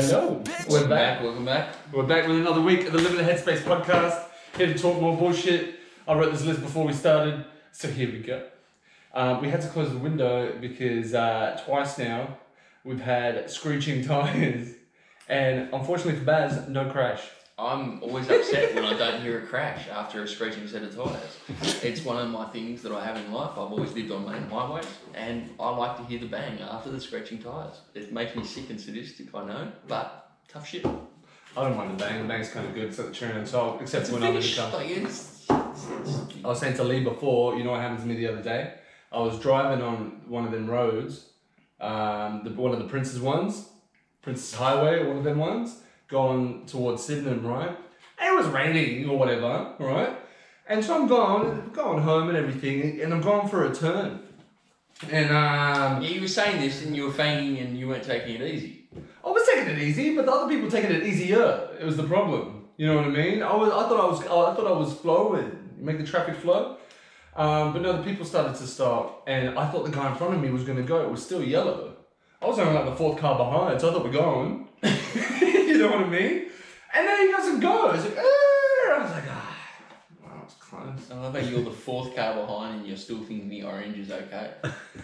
Hello. We're back. Welcome back. We're back with another week of the Live in the Headspace podcast. Here to talk more bullshit. I wrote this list before we started, so here we go. We had to close the window because twice now we've had screeching tires, and unfortunately for Baz, no crash. I'm always upset when I don't hear a crash after a screeching set of tyres. It's one of my things that I have in life. I've always lived on main highways, and I like to hear the bang after the screeching tyres. It makes me sick and sadistic, I know, but tough shit. I don't mind the bang. The bang's kind of good. It's like the cherry on top, except for when I'm in the car. I was saying to Lee before, you know what happened to me the other day? I was driving on one of them roads, one of the Prince's ones, Prince's Highway, one of them ones, going towards Sydenham, right? And it was raining or whatever, right? And so I'm going home and everything, and I'm going for a turn. And yeah, you were saying this and you were feigning and you weren't taking it easy. I was taking it easy, but the other people taking it easier. It was the problem. You know what I mean? I thought I was flowing. You make the traffic flow. But no, the people started to stop, and I thought the guy in front of me was going to go. It was still yellow. I was only like the fourth car behind, so I thought we're going. You know what I mean? And then he doesn't go. It's like, I was like, wow, it's close. I love how you're the fourth car behind and you're still thinking the orange is okay.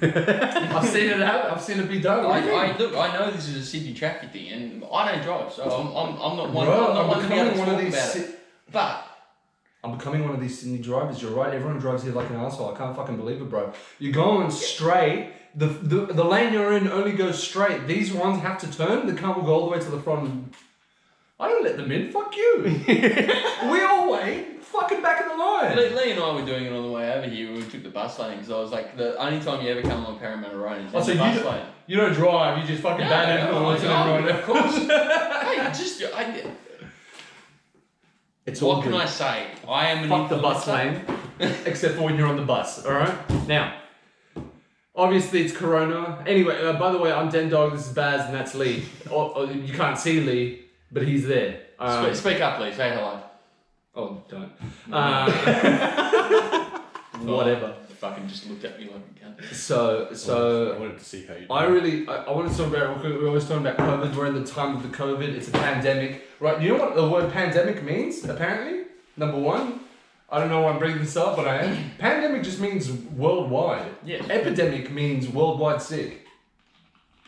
I've seen it happen. I've seen it be done. Look, I know this is a Sydney traffic thing, and I don't drive, so I'm not one. Bro, I'm not one to be able to one of talk these about it. But I'm becoming one of these Sydney drivers. You're right. Everyone drives here like an asshole. I can't fucking believe it, bro. You're going straight. The lane you're in only goes straight. These ones have to turn. The car will go all the way to the front. I don't let them in. Fuck you. We all wait. Fucking back in the line. Lee and I were doing it on the way over here when we took the bus lane, because I was like, the only time you ever come along Parramatta Road is in the bus lane. You don't drive. You just fucking ban it onto the road. Of course. Hey, what can I say? I am an fuck the bus lane, except for when you're on the bus. All right. Now, obviously it's Corona. Anyway, by the way, I'm DenDogg. This is Baz, and that's Lee. You can't see Lee, but he's there. Speak up, Lee. Say hello. Oh, don't. Whatever. Fucking just looked at me like a cunt. So I wanted to see how you. I wanted to talk about. We're always talking about COVID. We're in the time of the COVID. It's a pandemic, right? You know what the word pandemic means? Apparently, number one. I don't know why I'm bringing this up, but I am. Pandemic just means worldwide. Yes. Epidemic means worldwide sick.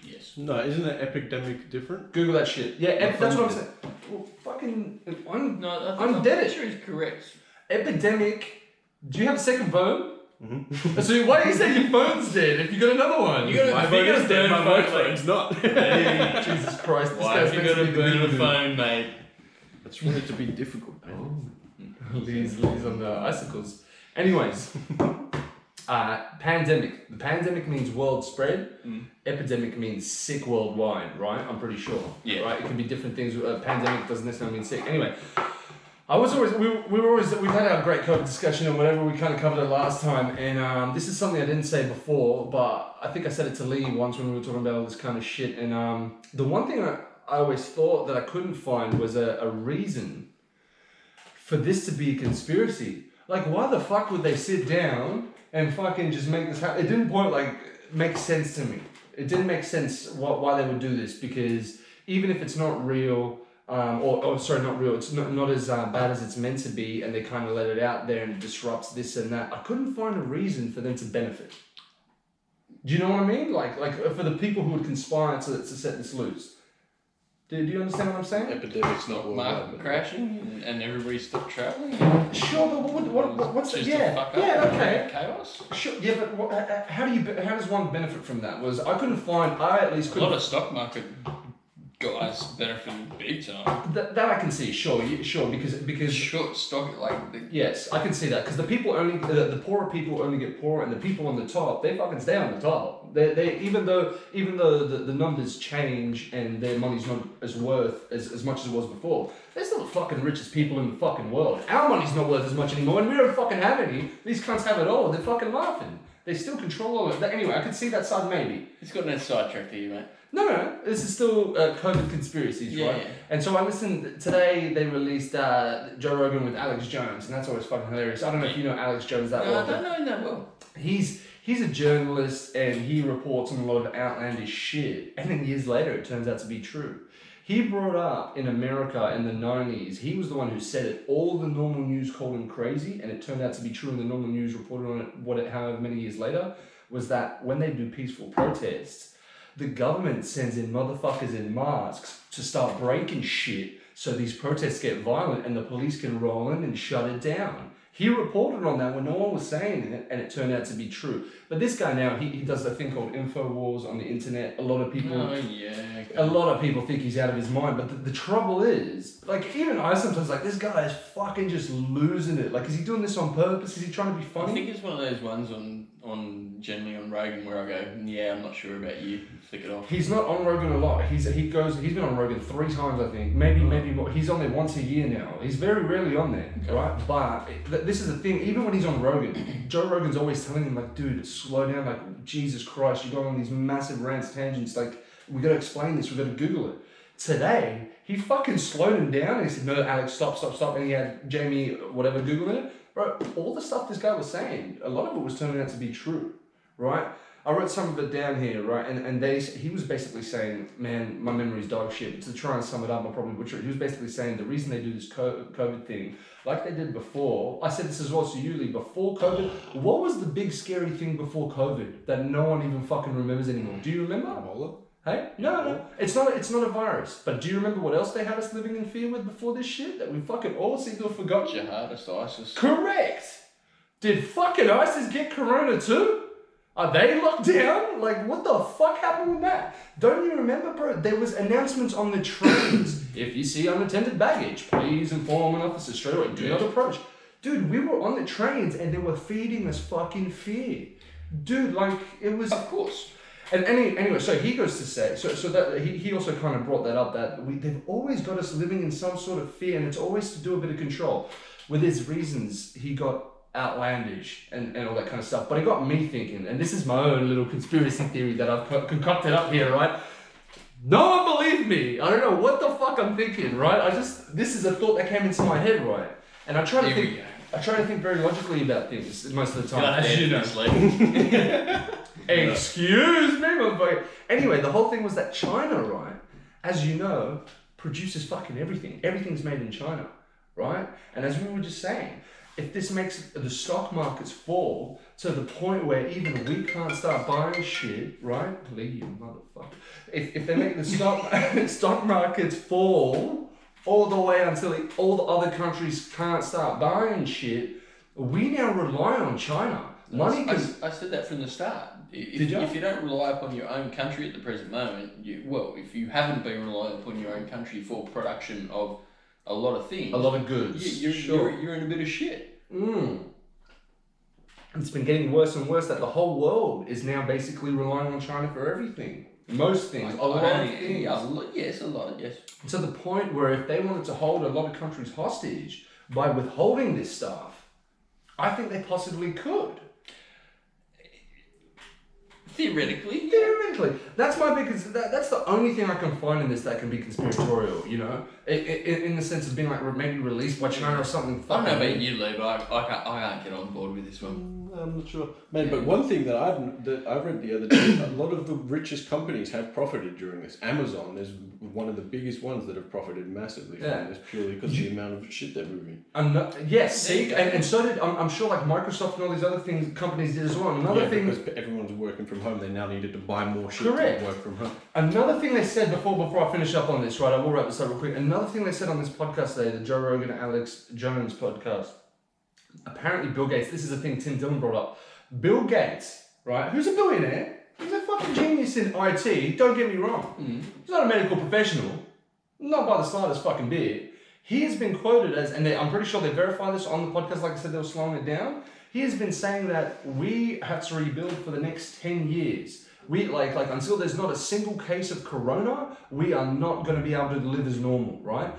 Yes. No, isn't an epidemic different? Google that shit. Yeah, that's what I'm saying. Well, fucking, I'm dead. Sure is correct. Epidemic. Do you have a second phone? Mm-hmm. So why do you say your phone's dead if you got another one? You got My phone is dead, my phone's not. Hey, Jesus Christ. This Why guy's have you meant got to to be the burn the dude. phone, mate? It's really to be difficult, man. Lee's on the icicles. Anyways, pandemic. The pandemic means world spread. Epidemic means sick worldwide, right? I'm pretty sure. Yeah. Right? It can be different things. Pandemic doesn't necessarily mean sick. Anyway, we've had our great COVID discussion and whatever. We kind of covered it last time, and this is something I didn't say before, but I think I said it to Lee once when we were talking about all this kind of shit. And the one thing I always thought that I couldn't find was a reason for this to be a conspiracy. Like, why the fuck would they sit down and fucking just make this happen? It didn't make sense to me. It didn't make sense why they would do this, because even if it's not real, not real, it's not as bad as it's meant to be, and they kind of let it out there and it disrupts this and that, I couldn't find a reason for them to benefit. Do you know what I mean? Like for the people who would conspire to set this loose. Do you understand what I'm saying? Epidemic's not worldwide. Market crashing and everybody stopped travelling. Sure, but what's just yeah, to fuck up okay. Chaos. Sure, yeah, but how does one benefit from that? I at least A couldn't. lot of stock market guys benefiting big time. That I can see, sure, because Short stock, yes, I can see that, because the people only the poorer people only get poorer, and the people on the top, they fucking stay on the top. They even though the numbers change and their money's not as worth as much as it was before, they're still the fucking richest people in the fucking world. Our money's not worth as much anymore, and we don't fucking have any. These cunts have it all. They're fucking laughing. They still control all of it. Anyway, I could see that side maybe. it's got no sidetrack to you, mate. No, this is still COVID conspiracies, right? Yeah. And so I listened, today they released Joe Rogan with Alex Jones, and that's always fucking hilarious. I don't know if you know Alex Jones that well. I don't know him that well. He's a journalist, and he reports on a lot of outlandish shit, and then years later it turns out to be true. He brought up in America in the 90s, he was the one who said it. All the normal news called him crazy, and it turned out to be true, and the normal news reported on it, however many years later, was that when they do peaceful protests, the government sends in motherfuckers in masks to start breaking shit so these protests get violent and the police can roll in and shut it down. He reported on that when no one was saying it, and it turned out to be true. But this guy now, he does a thing called InfoWars on the internet. A lot of people think he's out of his mind. But the trouble is, like, even I sometimes like, this guy is fucking just losing it. Like, is he doing this on purpose? Is he trying to be funny? I think it's one of those ones generally on Rogan where I go, yeah, I'm not sure about you. Flick it off. He's not on Rogan a lot. He's been on Rogan 3 times, I think. Maybe more. He's on there once a year now. He's very rarely on there, right? But this is the thing. Even when he's on Rogan, Joe Rogan's always telling him, like, dude, slow down. Like, Jesus Christ, you're going on these massive rants, tangents. Like, we got to explain this. We got to Google it. Today, he fucking slowed him down. And he said, no, Alex, stop. And he had Jamie, whatever, Googling it. Bro, all the stuff this guy was saying, a lot of it was turning out to be true, right? I wrote some of it down here, right? And he was basically saying, man, my memory's dog shit. But to try and sum it up, I'll probably butcher it. He was basically saying the reason they do this COVID thing, like they did before, I said this as well to you, Lee, before COVID, what was the big scary thing before COVID that no one even fucking remembers anymore? Do you remember? Ebola? Hey? No. It's not a virus. But do you remember what else they had us living in fear with before this shit that we fucking all seem to have forgotten? Jihadist ISIS. Correct! Did fucking ISIS get corona too? Are they locked down? Like, what the fuck happened with that? Don't you remember, bro? There was announcements on the trains. If you see unattended baggage, please inform an officer straight away. Do not approach. Dude, we were on the trains and they were feeding us fucking fear. Dude, like, it was... Of course. And anyway, so he goes to say, so that he also kind of brought that up, that they've always got us living in some sort of fear, and it's always to do a bit of control. With his reasons, he got outlandish and all that kind of stuff. But it got me thinking, and this is my own little conspiracy theory that I've concocted up here, right? No one believed me. I don't know what the fuck I'm thinking, right? This is a thought that came into my head, right? And I try to think very logically about things most of the time. As you know. Excuse me, motherfucker. Anyway, the whole thing was that China, right, as you know, produces fucking everything. Everything's made in China, right? And as we were just saying, if this makes the stock markets fall to the point where even we can't start buying shit, right? Lee, you motherfucker. If they make the stock markets fall all the way until all the other countries can't start buying shit, we now rely on China. I said that from the start. If you don't rely upon your own country at the present moment, if you haven't been relying upon your own country for production of a lot of things, a lot of goods, you're in a bit of shit. It's been getting worse and worse that the whole world is now basically relying on China for everything. Most things, a lot of things. Yes, a lot, yes. To the point where if they wanted to hold a lot of countries hostage by withholding this stuff, I think they possibly could. Theoretically. That's my biggest... That's the only thing I can find in this that can be conspiratorial, you know? In the sense of being like maybe released by China or something. I don't know about you, Lee, but I can't get on board with this one. I'm not sure. Man, but one thing that I read the other day, a lot of the richest companies have profited during this. Amazon is one of the biggest ones that have profited massively from this purely because of the amount of shit they're moving. And so did, I'm sure like Microsoft and all these other companies did as well. Another thing... because everyone's working from home, they now needed to buy more shit Correct. to work from home. Another thing they said before I finish up on this, right, I will wrap this up real quick. Another thing they said on this podcast today, the Joe Rogan and Alex Jones podcast, apparently Bill Gates, this is a thing Tim Dillon brought up. Bill Gates, right, who's a billionaire, he's a fucking genius in IT, don't get me wrong. He's not a medical professional, not by the slightest fucking bit. He has been quoted as, and I'm pretty sure they verified this on the podcast, like I said, they were slowing it down. He has been saying that we have to rebuild for the next 10 years. We like until there's not a single case of corona, we are not going to be able to live as normal, right?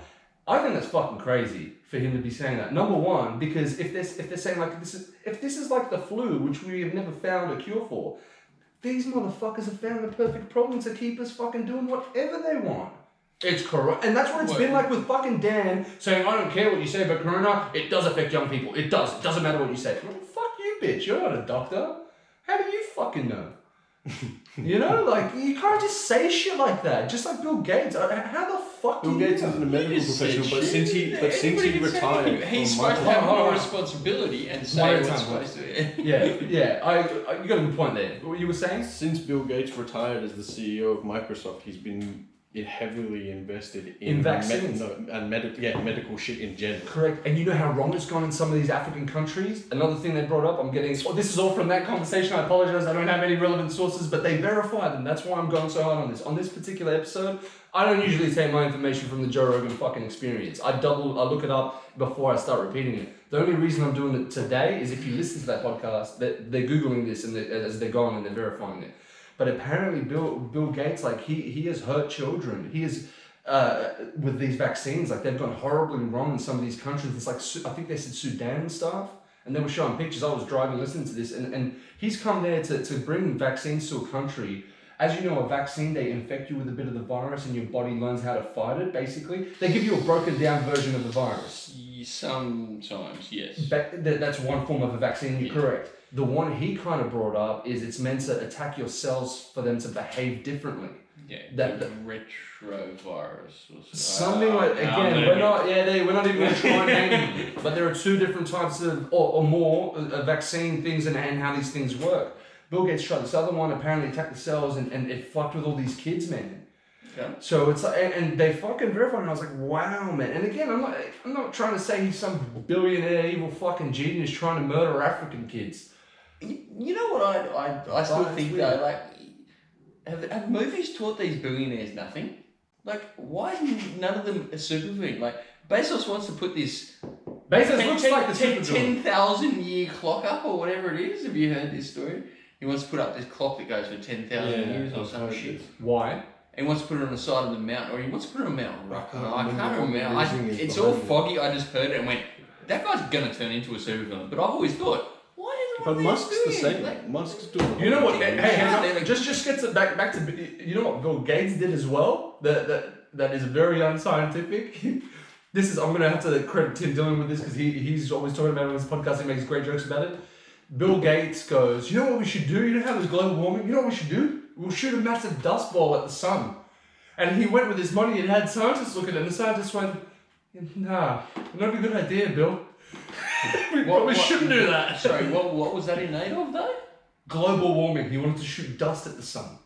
I think that's fucking crazy for him to be saying that. Number one, because if they're saying like this is like the flu, which we have never found a cure for, these motherfuckers have found the perfect problem to keep us fucking doing whatever they want. It's corona, and that's what it's been like with fucking Dan saying, I don't care what you say about corona, it does affect young people. It does. It doesn't matter what you say. Well, fuck you, bitch. You're not a doctor. How do you fucking know? You know, like, you can't just say shit like that. Just like Bill Gates. How the fuck Bill do you Gates do isn't a that? medical professional, but since he retired, he's from supposed to Microsoft- have Hold more on. responsibility and One say at a what's time, supposed to. Yeah. You got a good point there. What you were saying? Since Bill Gates retired as the CEO of Microsoft, he's been heavily invested in vaccines. medical shit in general. Correct. And you know how wrong it's gone in some of these African countries? Another thing they brought up, this is all from that conversation. I apologize. I don't have any relevant sources, but they verified them. That's why I'm going so hard on this. On this particular episode, I don't usually take my information from the Joe Rogan fucking experience. I look it up before I start repeating it. The only reason I'm doing it today is if you listen to that podcast, they're Googling this and as they're going and they're verifying it. But apparently Bill Gates, like he has hurt children. He is with these vaccines, like they've gone horribly wrong in some of these countries. It's like I think they said Sudan and stuff, and they were showing pictures. I was driving, listening to this, and he's come there to bring vaccines to a country. As you know, a vaccine, they infect you with a bit of the virus, and your body learns how to fight it. Basically, they give you a broken down version of the virus. Sometimes, yes. That's one form of a vaccine. You're correct. The one he kind of brought up is it's meant to attack your cells for them to behave differently. Yeah, that retrovirus or something like again. We're not even going to try and name them. But there are two different types of or more vaccine things and how these things work. Bill Gates tried this other one. Apparently attacked the cells and it fucked with all these kids, man. Yeah. So it's like, and they fucking verified, and I was like, wow, man. And again, I'm not trying to say he's some billionaire, evil fucking genius trying to murder African kids. You know what I still think though, like, have movies taught these billionaires nothing? Like, why is none of them a supervillain? Like, Bezos wants to put this Looks like the 10,000 year clock up or whatever it is. Have you heard this story? He wants to put up this clock that goes for 10,000 years or some shit. Why? And he wants to put it on the side of the mountain, or he wants to put it on Mount Rock. I can't remember. It's behind all it. foggy. I just heard it and went, that guy's gonna turn into a supervillain. But I've always thought, why is But Musk's the same. Like, Musk's doing. You know what? Yeah, Hey, like- just gets it back to. You know what Bill Gates did as well. That is very unscientific. I'm gonna have to credit Tim Dillon with this because he's always talking about it on his podcast. He makes great jokes about it. Bill Gates goes, you know what we should do? You know how there's global warming? You know what we should do? We'll shoot a massive dust ball at the sun. And he went with his money and had scientists look at it, and the scientists went, nah, not a good idea, Bill. we probably shouldn't do that. Sorry, what was that in aid of though? Global warming. He wanted to shoot dust at the sun.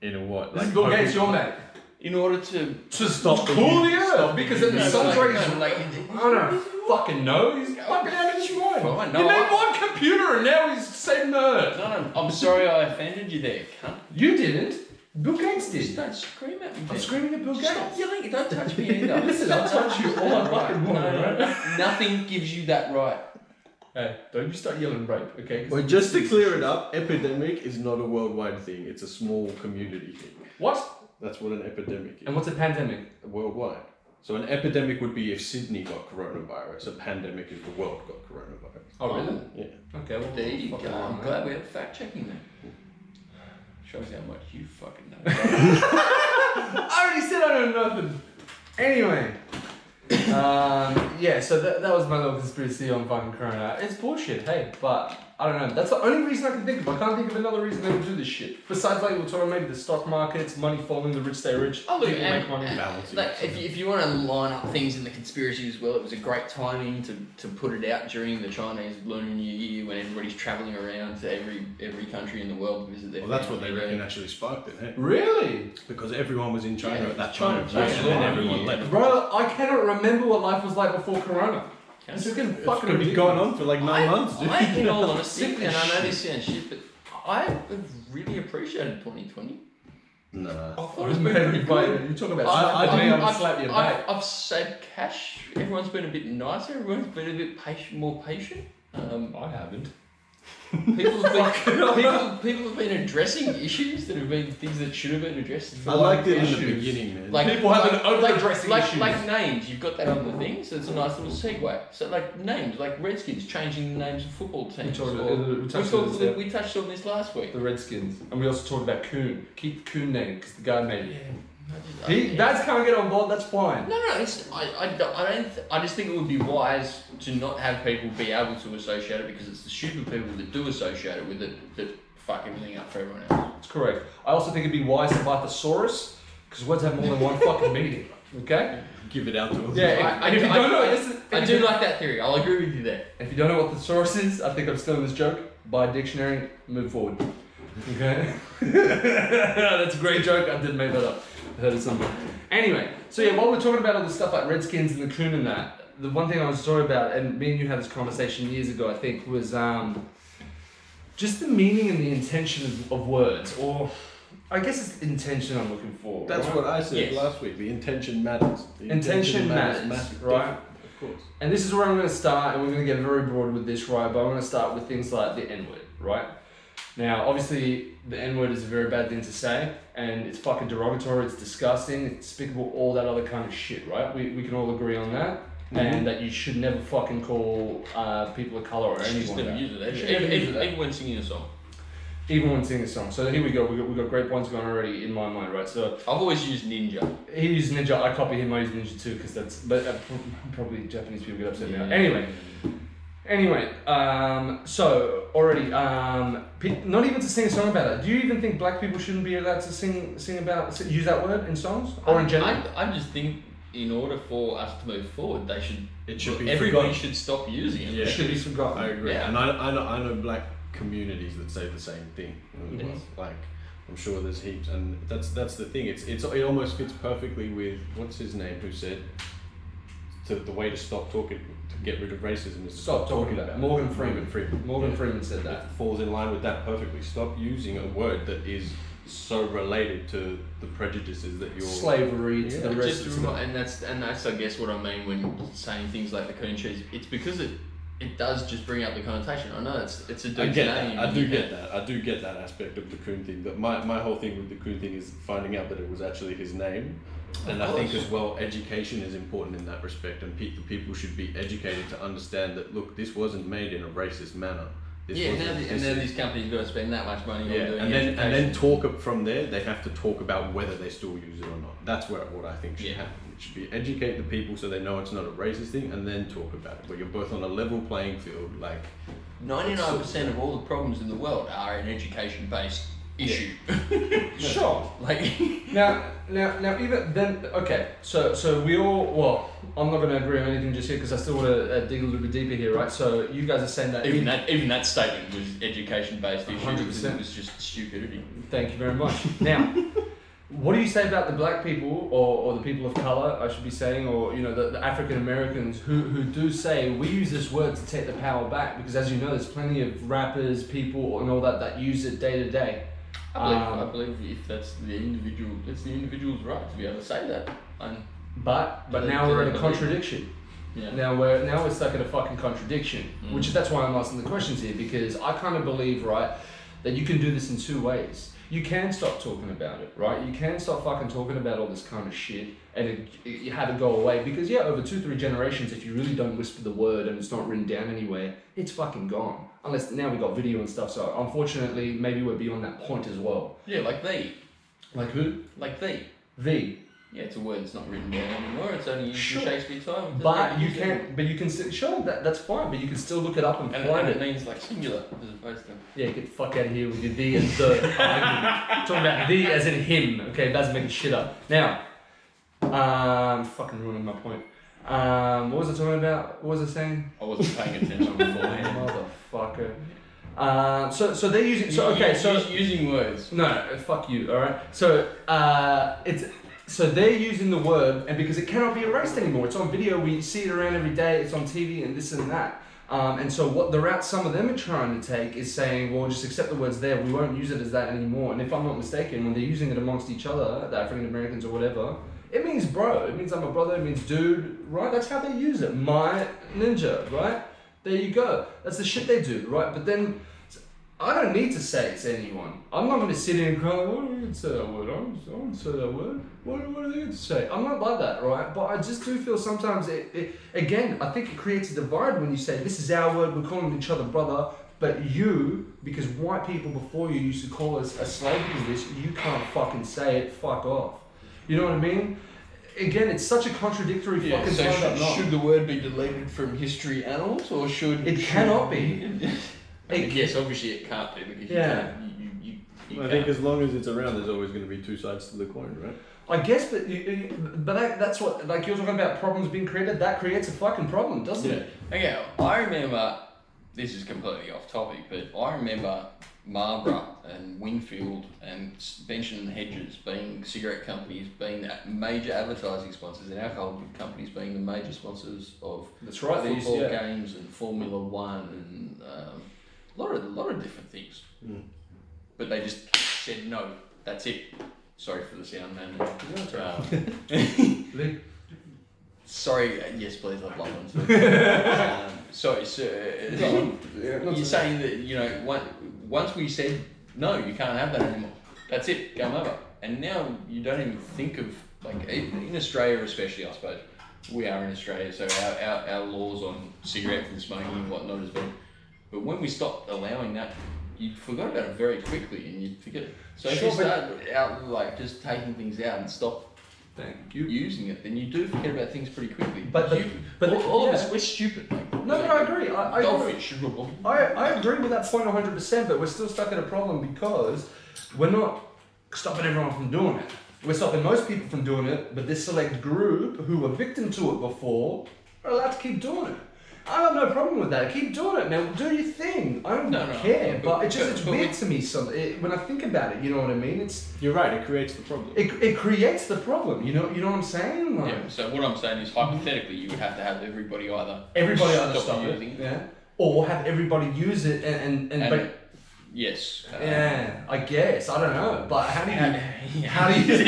In a what? This is Bill Gates, your mate. In order to Stop cool the earth, because then the sun's rays. like, I don't fucking know. He's fucking out of his mind. Fine, You no, made one computer and now he's saving the earth. No, I'm sorry I offended you there, cunt. You didn't. Bill Gates Just did. don't scream at me. I'm then. screaming at Bill Gates. Stop yelling. Don't touch me either. Listen, I'll touch you all I fucking want, No, right? nothing gives you that right. Hey, don't you start yelling rape, okay? 'Cause Well, just to clear it up, epidemic is not a worldwide thing. It's a small community thing. What? That's what an epidemic is. And what's a pandemic? Worldwide. So an epidemic would be if Sydney got coronavirus. A pandemic is the world got coronavirus. Oh, really? Yeah. Okay, well, There you fucking go. wrong, I'm right? glad we have fact checking then. Shows how much you fucking know. I already said I know nothing. Anyway. Yeah, so that was my little conspiracy on fucking Corona. It's bullshit, hey, but I don't know. That's the only reason I can think of. I can't think of another reason they would do this shit. Besides, like, we're talking maybe the stock markets, money falling, the rich stay rich. Oh, look, people and, make money. and, Balancing. like, if you want to line up things in the conspiracy as well, it was a great timing to put it out during the Chinese Lunar New Year when everybody's travelling around to every country in the world to visit their Well, that's what they family. reckon actually sparked it, hey? Really? Because everyone was in China Yeah, at that China, time. China, and then China, everyone yeah. left. Bro, I cannot remember what life was like before Corona. This is getting It's fucking going to be ridiculous. going on for like 9 months, dude. In all honesty, Sick and I know as this sounds shit, but I have really appreciated 2020. Nah. I thought Oh, it's been pretty good. You talk about I slapping me, didn't- I'm gonna slap your back. I've saved cash. Everyone's been a bit nicer. Everyone's been a bit more patient. I haven't. People have been addressing issues that have been things that should have been addressed. I liked it in the issues. beginning, man. Like People have been over-addressing issues. like names. You've got that on the thing, so it's a nice little segue. So like names, like Redskins changing the names of football teams. We touched on this last week. The Redskins. And we also talked about Coon. Keep the Coon name because the guy made it. Dads can't get on board, that's fine. No, it's I just think it would be wise to not have people be able to associate it because it's the stupid people that do associate it with it that fuck everything up for everyone else. That's correct. I also think it'd be wise to buy thesaurus, because words have more than one fucking meaning. Okay? Give it out to us. Yeah, if you don't know, I do like that theory. I'll agree with you there. If you don't know what thesaurus is, I think I'm stealing this joke. Buy a dictionary, move forward. Okay? That's a great joke. I didn't make that up. I heard it somewhere. Anyway, so yeah, while we're talking about all this stuff like Redskins and the coon and that, the one thing I was sorry about, and me and you had this conversation years ago, I think, was just the meaning and the intention of words, or I guess it's intention I'm looking for. That's right? what I said last week. The intention matters. The intention matters, right? Of course. And this is where I'm going to start, and we're going to get very broad with this, right? But I'm going to start with things like the N-word, right? Now, obviously, the N-word is a very bad thing to say, and it's fucking derogatory, it's disgusting, it's despicable, all that other kind of shit, right? We can all agree on that, and that you should never fucking call people of colour or anyone Just never that. use it. Even when singing a song. Even when singing a song. So here we go, we've got great points going already in my mind, right? So I've always used ninja. he used ninja, I copy him, I use ninja too, because that's, but probably Japanese people get upset now. Anyway, so already, not even to sing a song about it. Do you even think black people shouldn't be allowed to sing about, use that word in songs or in general? I just think in order for us to move forward, It should be everybody forgotten. should stop using it. Yeah. It should be forgotten. I agree. Yeah. And I know black communities that say the same thing. Yes. Like, I'm sure there's heaps, and that's the thing. It almost fits perfectly with what's his name who said the way to stop talking, to get rid of racism is to Stop talking about it. Morgan Freeman. Morgan Yeah. Freeman said that. It falls in line with that perfectly. Stop using a word that is so related to the prejudices that you're Slavery to the rest Just of the and that's I guess what I mean when saying things like the coon cheese. It's because it does just bring up the connotation. I know it's a dude's I get name. that. I do get that aspect of the coon thing. But my whole thing with the coon thing is finding out that it was actually his name. And I think as well, education is important in that respect, and the people should be educated to understand that, look, this wasn't made in a racist manner. And then these companies got to spend that much money on doing education. and then talk from there. They have to talk about whether they still use it or not. That's what I think should happen. It should be educate the people so they know it's not a racist thing, and then talk about it. Where you're both on a level playing field. Like 99% of all the problems in the world are an education-based issue. Sure. Like Now, even then, okay. So we all. Well, I'm not going to agree on anything just yet because I still want to dig a little bit deeper here, right? So you guys are saying that even that statement was education-based issue. 100%. It was just stupidity. Thank you very much. Now, what do you say about the black people or the people of color, I should be saying, or the African Americans who do say we use this word to take the power back? Because as you know, there's plenty of rappers, people, and all that use it day to day. I believe if that's the individual's right to be able to say that. But now we're in a contradiction. Yeah. Now we're stuck in a fucking contradiction, that's why I'm asking the questions here, because I kind of believe, right, that you can do this in two ways. You can stop talking about it, right? You can stop fucking talking about all this kind of shit and you have it go away, because over 2-3 generations, if you really don't whisper the word and it's not written down anywhere, it's fucking gone. Unless now we got video and stuff, so unfortunately maybe we're beyond that point as well. Yeah, like thee. Like who? Like thee. Thee. Yeah, it's a word that's not written down anymore. It's only used in Shakespeare time. But you can still, sure, that's fine, but you can still look it up and find it means like singular as opposed to. Yeah, get the fuck out of here with your thee and the. Talking about thee as in him, okay? That's making shit up. Now, fucking ruining my point. What was I talking about? What was I saying? I wasn't paying attention beforehand. Motherfucker. So they're using. So okay, so using words. No, fuck you. All right. So So they're using the word, and because it cannot be erased anymore, it's on video, we see it around every day, it's on TV and this and that. And so what the route some of them are trying to take is saying, well, just accept the words there, we won't use it as that anymore. And if I'm not mistaken, when they're using it amongst each other, the African Americans or whatever, it means bro, it means I'm a brother, it means dude, right? That's how they use it. My ninja, right? There you go. That's the shit they do, right? But then I don't need to say it to anyone. I'm not going to sit here and cry, oh, I didn't say that word. I don't say that word. What are they going to say? I'm not like that, right? But I just do feel sometimes, again, I think it creates a divide when you say, this is our word, we're calling each other brother, but you, because white people before you used to call us a slave because this, you can't fucking say it, fuck off. You know what I mean? Again, it's such a contradictory fucking so should the word be deleted from history annals, or should... It cannot be. Yes, obviously it can't be because Yeah. you I think as long as it's around, there's always going to be two sides to the coin, right? I guess, but that's what, like you're talking about problems being created, that creates a fucking problem, doesn't it? Okay, I remember, this is completely off topic, but I remember Marlborough and Winfield and Benson and Hedges being cigarette companies, being the major advertising sponsors, and alcohol companies being the major sponsors of That's right. football games and Formula One and a lot of different things. Mm. But they just said no, that's it. Sorry for the sound, man. Lee? Sorry, yes, please, I'd love one too. Sorry, sir. You're saying that, you know, once we said, no, you can't have that anymore. That's it, game over. And now you don't even think of, like, in Australia especially, I suppose, we are in Australia, so our laws on cigarettes and smoking and whatnot has been, but when we stopped allowing that, you forgot about it very quickly and you'd forget it. So if you start out, like, just taking things out and stop using it, then you do forget about things pretty quickly. But all of us, we're stupid. Like, no, I agree. I goldfish. I agree with that point 100%, but we're still stuck in a problem because we're not stopping everyone from doing it. We're stopping most people from doing it, but this select group who were victim to it before are allowed to keep doing it. I have no problem with that. Keep doing it, man. Do your thing. I don't care, but it's weird to me. When I think about it, you know what I mean? You're right. It creates the problem. It creates the problem. You know what I'm saying? Like, yeah. So what I'm saying is, hypothetically, you would have to have everybody either stop using it, or have everybody use it and yes. Yeah, I guess. I don't know, but how do you? How do you? I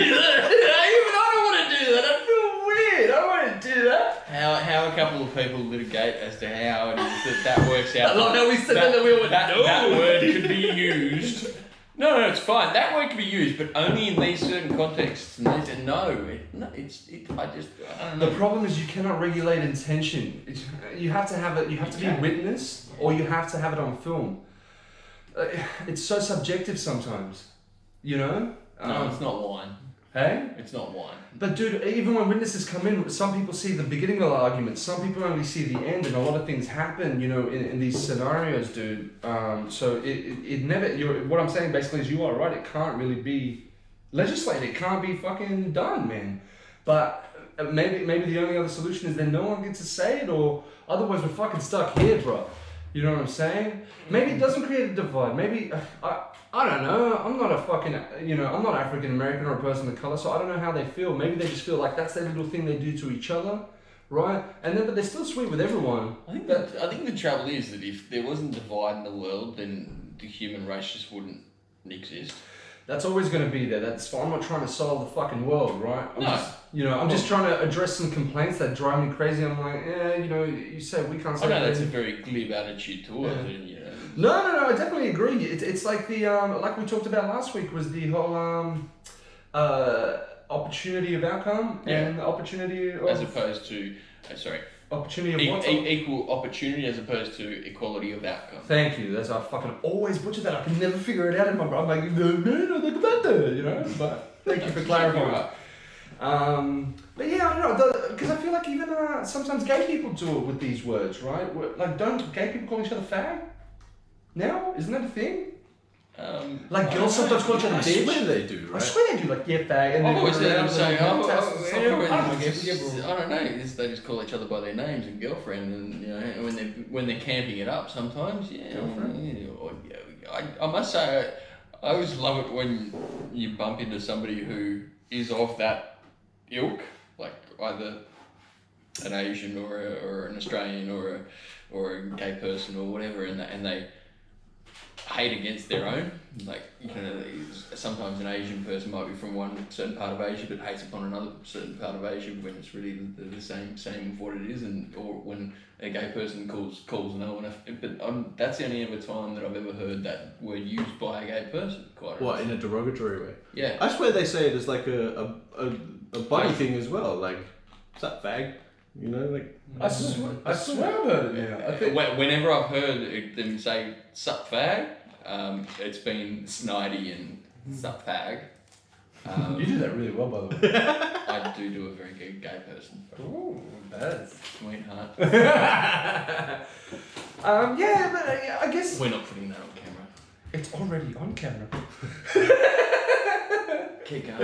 don't want to do that. I feel weird. I don't want to do that. How a couple of people litigate as to how it is that works out. I love how we said that we would know. That word could be used. No, it's fine. That word can be used, but only in these certain contexts. And they said no. I don't know. The problem is you cannot regulate intention. You have to have it. You have to be witnessed, or you have to have it on film. It's so subjective sometimes, you know? No, it's not wine. Hey? It's not wine. But dude, even when witnesses come in, some people see the beginning of the argument, some people only see the end, and a lot of things happen, you know, in these scenarios, dude. So it never, what I'm saying basically is you are right, it can't really be legislated, it can't be fucking done, man. But maybe the only other solution is then no one gets to say it, or otherwise we're fucking stuck here, bro. You know what I'm saying? Maybe it doesn't create a divide. Maybe, I don't know. I'm not a fucking, I'm not African American or a person of color, so I don't know how they feel. Maybe they just feel like that's their little thing they do to each other, right? But they're still sweet with everyone. I think the trouble is that if there wasn't a divide in the world, then the human race just wouldn't exist. That's always going to be there. That's why I'm not trying to solve the fucking world, right? I'm just trying to address some complaints that drive me crazy. I'm like, you say we can't say. I know that's a very glib attitude towards it, you know. No, I definitely agree. It's like the like we talked about last week was the whole opportunity of outcome and the opportunity of as opposed to opportunity of what? Equal opportunity as opposed to equality of outcome. Thank you. That's I fucking always butcher that. I can never figure it out in my brain. I'm like, no, think about that, you know. But thank you for clarifying. But yeah, I don't know, because I feel like even sometimes gay people do it with these words, right? Like, don't gay people call each other fag? Now, isn't that a thing? Like girls sometimes call each other bitch. I swear they do, right? I swear they do, like, yeah, fag. And I've always heard them say, I don't know, they just call each other by their names and girlfriend, and you know, when they're camping it up sometimes, I must say, I always love it when you bump into somebody who is of that ilk, like either an Asian or an Australian or a gay person or whatever, and they hate against their own. Like, you know, sometimes an Asian person might be from one certain part of Asia but hates upon another certain part of Asia when it's really the same of what it is, or when a gay person calls another one. But that's the only ever time that I've ever heard that word used by a gay person. What, in a derogatory way? Yeah. I swear they say it as like a body thing as well. Like, what's that fag? You know, like. I swear I've heard it now. I think whenever I've heard them say "sup fag," it's been snidey and "sup fag." You do that really well, by the way. I do a very good gay person. Ooh, that's sweetheart. Yeah, but I guess We're not putting that on camera. it's already on camera. Keep going.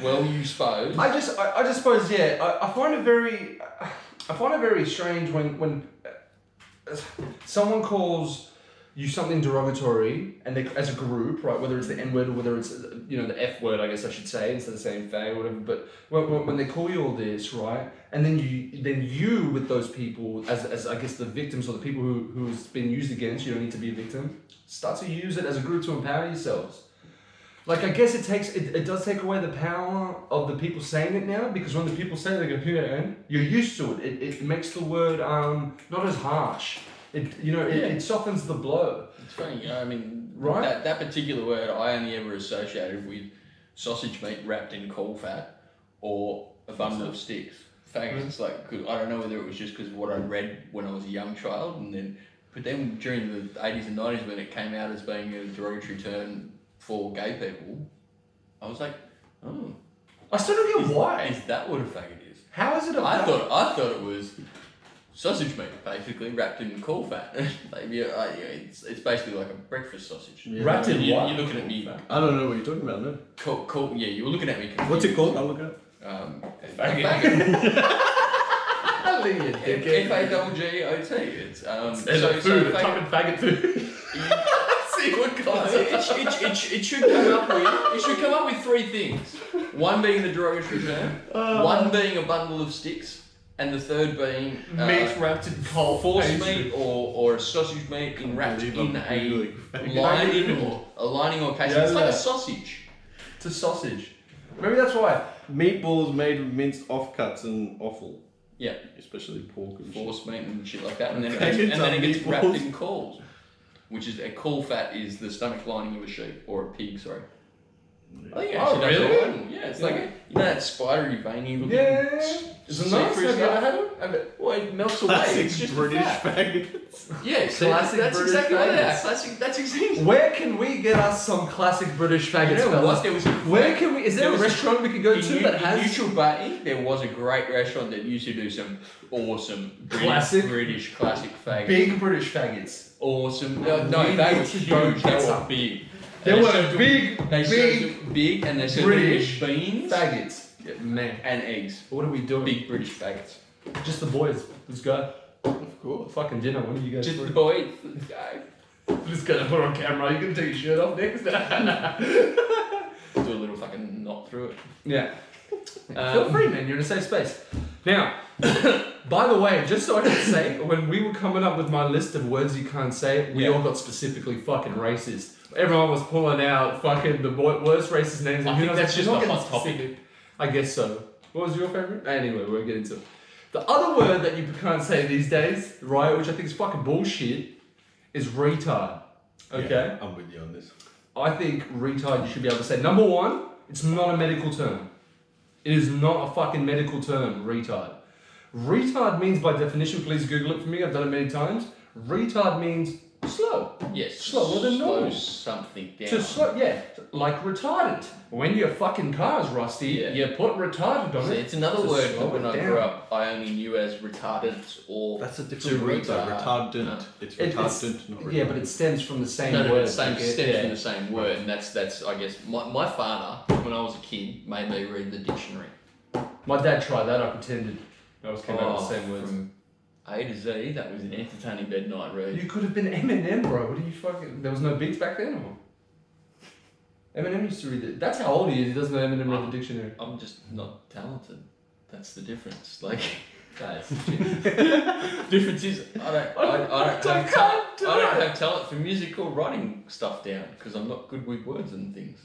Well, you suppose. I just suppose, yeah. I find it very strange when someone calls you something derogatory, and they, as a group, right? Whether it's the N word or whether it's the F word, I guess I should say, instead of saying fag or whatever. But when they call you all this, right? And then you with those people as I guess the victims or the people who's been used against, you don't need to be a victim. Start to use it as a group to empower yourselves. Like, I guess it does take away the power of the people saying it now, because when the people say it, they go, yeah, you're used to it. It makes the word not as harsh. It softens the blow. It's funny, I mean, right? That particular word I only ever associated with sausage meat wrapped in coal fat or a bundle of sticks. Faggots, like, I don't know whether it was just because of what I read when I was a young child, but then during the 80s and 90s when it came out as being a derogatory term for gay people, I was like, oh. I still don't get why. Is that what a faggot is? How is it a I faggot? thought it was sausage meat, basically, wrapped in coal fat. It's basically like a breakfast sausage. Yeah. Wrapped in what? You're looking at me. I don't know what you're talking about, no. Cool. Yeah, you were looking at me. Confused. What's it called? I'll look it up. Faggot. F-A-G-G-O-T. It's food, a type of faggot food. See what comes. It should come up with. It should come up with three things. One being the derogatory term. One being a bundle of sticks. And the third being meat wrapped in coal. Force meat or a sausage meat wrapped in a lining or casing. It's like a sausage. It's a sausage. Maybe that's why. Meatballs made with minced offcuts and offal. Yeah. Especially pork and force meat and shit like that. And then Okay. it gets wrapped in coals. Which is, a coal fat is the stomach lining of a sheep or a pig, sorry. I think it actually does really? all of them. Yeah, it's like, that spidery, veiny looking. Yeah. Is it nice? see-through Have you ever stuff. had it? Well, it melts away. Classic It's just British fat. faggots. Yeah, Classic that's British exactly what they are. faggots. Classic, that's exactly. Where can we get us some classic British faggots, You know fellas? what? There was Where can we? Is there a restaurant we could go to that in has Neutral Bay, there was a great restaurant that used to do some awesome British classic faggots. big British faggots? Awesome. We No, they need were to go huge. get They were some. big. They were big, They served big, and they served British beans faggots. Yeah, man. and eggs. What are we doing? Big British faggots. Just the boys. Let's go. Of course. Fucking dinner. When are you guys Just free? the boys. Let's go. Just gonna put on camera. You can take your shirt off next. Do a little fucking knot through it. Yeah. Feel free, man. You're in a safe space. Now, by the way, just so I can say, when we were coming up with my list of words you can't say, we all got specifically fucking racist. Everyone was pulling out fucking the worst racist names. I think that's just not a getting hot topic. specific. I guess so. What was your favorite? Anyway, we'll get into it. The other word that you can't say these days, right, which I think is fucking bullshit, is retard. Okay? Yeah, I'm with you on this. I think retard you should be able to say. Number one, it's not a medical term. It is not a fucking medical term, retard. Retard means, by definition, please Google it for me, I've done it many times. Retard means slow. Yes. Slower than normal. Slow something down. To slow, yeah, like retardant. When your fucking car's rusty, Yeah. you put retardant on So it. it's another to word slow that when it I down. grew up, I only knew as retardant or That's a different word though. retard. Retardant. No. It's It's- retardant, not retardant. Yeah, but it stems from the same No, word. it stems yeah. from the same word, and that's I guess my father, when I was a kid, made me read the dictionary. My dad tried that, I pretended. I was came out with the same words. From A to Z, that was an entertaining bed night read. You could have been Eminem, bro. What are you fucking... There was no beats back then, or? Eminem used to read it. That's how old he is. He doesn't know Eminem read the dictionary. I'm just not talented. That's the difference. Like, Guys. difference is I don't have talent for music or writing stuff down because I'm not good with words and things.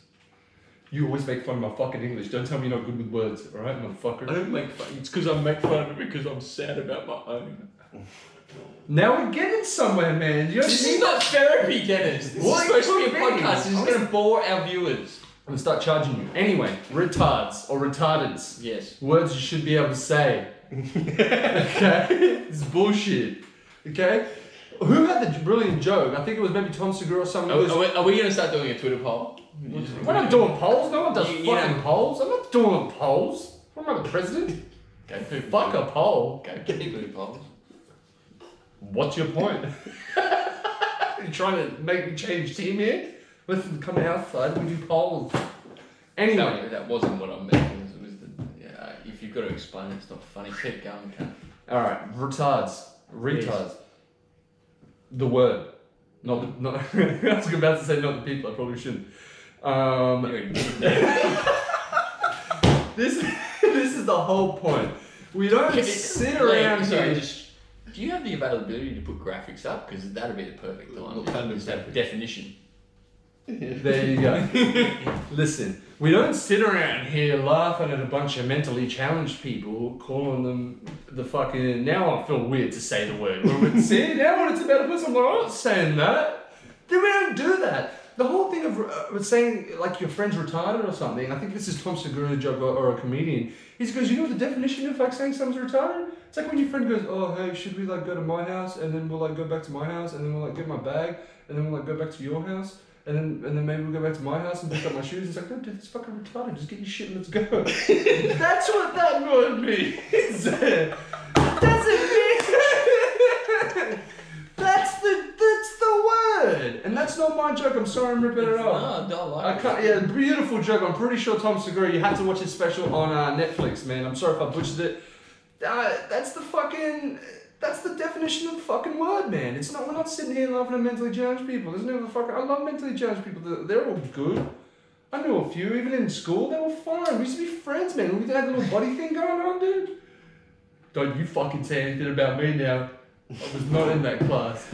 You always make fun of my fucking English. Don't tell me you're not good with words, alright, motherfucker? don't make fun. It's because I make fun of it because I'm sad about my own. Now we're getting somewhere, man. You don't This need is not therapy, Dennis. This Well, is it supposed to be a could be. podcast. This is going to bore our viewers. I'm gonna start charging you. Anyway, retards or retardants. Yes. Words you should be able to say. Okay? It's bullshit. Okay? Who had the brilliant joke? I think it was maybe Tom Segura or something. Are we going to start doing a Twitter poll? We're not doing polls. No one does You fucking know- polls. I'm not doing polls. I'm not the president. Okay, Fuck a poll. Okay, keep doing polls. What's your point? You trying to make me change team here? Listen, come outside, we do polls. Anyway. That wasn't what I meant. It was if you've got to explain it, it's not funny. Keep going, cunt. Alright, retards. Retards. The word. Not the, not, I was about to say not the people, I probably shouldn't. This is the whole point. We don't sit around here. Do you have the availability to put graphics up? Because that'd be the perfect time. What kind of Just have graphics? definition. There you go. Listen, we don't sit around here laughing at a bunch of mentally challenged people, calling them the fucking. Now I feel weird to say the word. See, now when it's about a person, I'm like, I'm not saying that. Then we don't do that. The whole thing of saying like your friend's retarded or something. I think this is Tom Segura joke or a comedian. He goes, you know what the definition of like saying someone's retarded? It's like when your friend goes, oh hey, should we like go to my house and then we'll like go back to my house and then we'll like get my bag and then we'll like go back to your house. And then maybe we'll go back to my house and pick up my shoes. It's like, no, dude, it's fucking retarded. Just get your shit and let's go. That's what that word means. Doesn't mean. That's the word. And that's not my joke. I'm sorry, I'm ripping it off. No, I like I can't. Yeah, beautiful joke. I'm pretty sure Tom Segura. You had to watch his special on Netflix, man. I'm sorry if I butchered it. That's the fucking. That's the definition of the fucking word, man. It's not. We're not sitting here laughing at mentally challenged people. There's no fucking. I love mentally challenged people. They're all good. I knew a few. Even in school, they were fine. We used to be friends, man. We had a little buddy thing going on, dude. Don't you fucking say anything about me now. I was not in that class.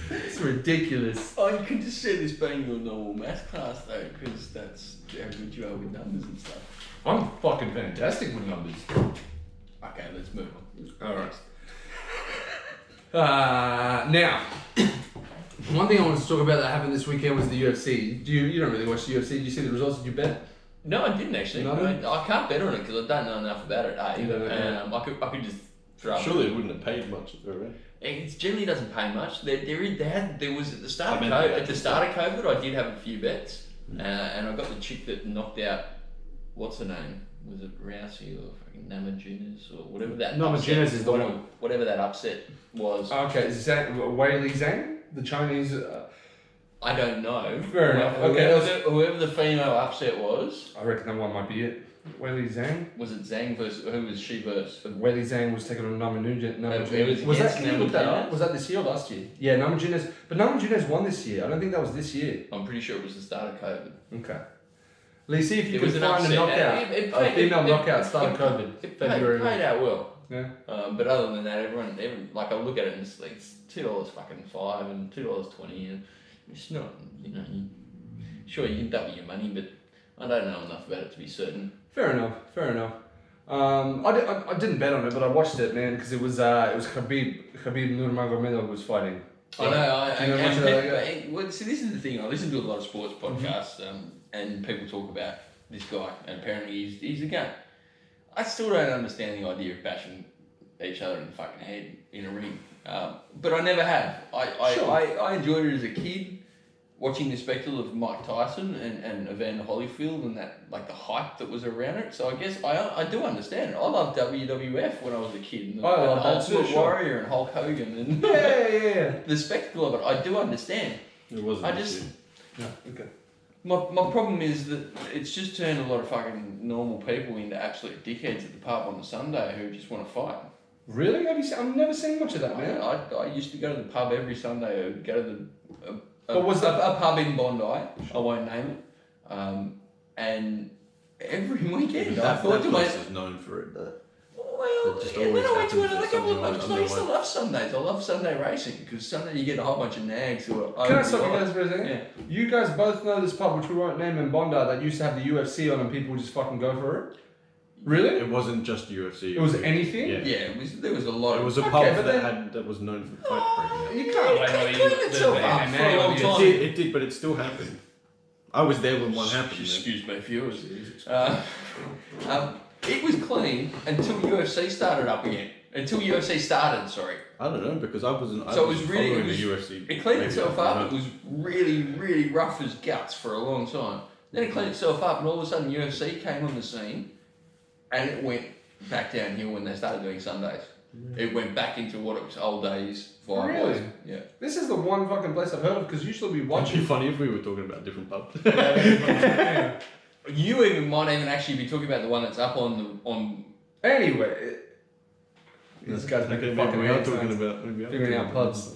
It's ridiculous. Oh, you could just see this being your normal math class though, because that's how good you are with numbers and stuff. I'm fucking fantastic with numbers. Okay, let's move on. Alright. Now, one thing I wanted to talk about that happened this weekend was the UFC. You don't really watch the UFC. Did you see the results? Did you bet? No, I didn't actually. I can't bet on it because I don't know enough about it. I could just throw. Surely it wouldn't have paid much for it. It generally doesn't pay much. There was at the start of COVID, I did have a few bets, and I got the chick that knocked out. What's her name? Was it Rousey or fucking Namajunas or whatever that? Namajunas is the one. Whatever that upset was. Okay, is that Wei Li Zhang, the Chinese? I don't know. Fair enough. Okay, Whoever the female upset was. I reckon that one might be it. Wei Li Zhang. Was it Zhang versus who was she versus? Wei Li Zhang was taking on Namajunas. Was that? Can you look that up? Was that this year or last year? Yeah, Namajunas. But Namajunas won this year. I don't think that was this year. I'm pretty sure it was the start of COVID. Okay. Lee, see if you There can was an find a upset. knockout. A female knockout start of COVID. It February. paid out well. Yeah. But other than that, everyone like I look at it and it's like $2 fucking $5 and $2.20 and it's not, sure you can double your money, but I don't know enough about it to be certain. Fair enough. I didn't bet on it, but I watched it, man, because it was Khabib Nurmagomedov was fighting. I know. Well, see, this is the thing. I listen to a lot of sports podcasts, and people talk about this guy, and apparently he's a gun. I still don't understand the idea of bashing each other in the fucking head in a ring, but I never have. I enjoyed it as a kid, watching the spectacle of Mike Tyson and Evander Holyfield and that like the hype that was around it. So I guess I do understand it. I loved WWF when I was a kid. And Ultimate Warrior and Hulk Hogan and Yeah. the spectacle of it. I do understand. It wasn't. Yeah. Okay. My problem is that it's just turned a lot of fucking normal people into absolute dickheads at the pub on a Sunday who just want to fight. Really? I've never seen much of that, man. I used to go to the pub every Sunday. I would go to What was that? a pub in Bondi. I won't name it. And every weekend I thought to place myself, is known for it. well, It just and then I went to always another happens couple of for pubs. some I used to reason. love Sundays. I love Sunday racing because Sunday you get a whole bunch of nags who are. Can I stop you guys for a second? Yeah. You guys both know this pub, which we won't name in Bondi, that used to have the UFC on and people would just fucking go for it? Really? It wasn't just UFC. It was anything? Yeah. Yeah, there was a lot. It was a Okay, pub but that was known for fight breaking. You can't blame It cleaned itself up for a long time. It did, but it still happened. I was there when one happened. Excuse me, viewers. It was clean until UFC started up again. Until UFC started, sorry. I don't know because I wasn't. So it was really following the UFC. It cleaned maybe itself I don't up. know. It was really, really rough as guts for a long time. Then it cleaned itself up, and all of a sudden UFC came on the scene, and it went back downhill when they started doing Sundays. It went back into what it was old days. Five Really? was. Yeah. This is the one fucking place I've heard of because usually we watch It'd be it. funny if we were talking about different pubs. Yeah. You even might even actually be talking about the one that's up on. Anyway, this guy's Okay, making maybe fucking we are weird talking sounds. about Figuring out pubs.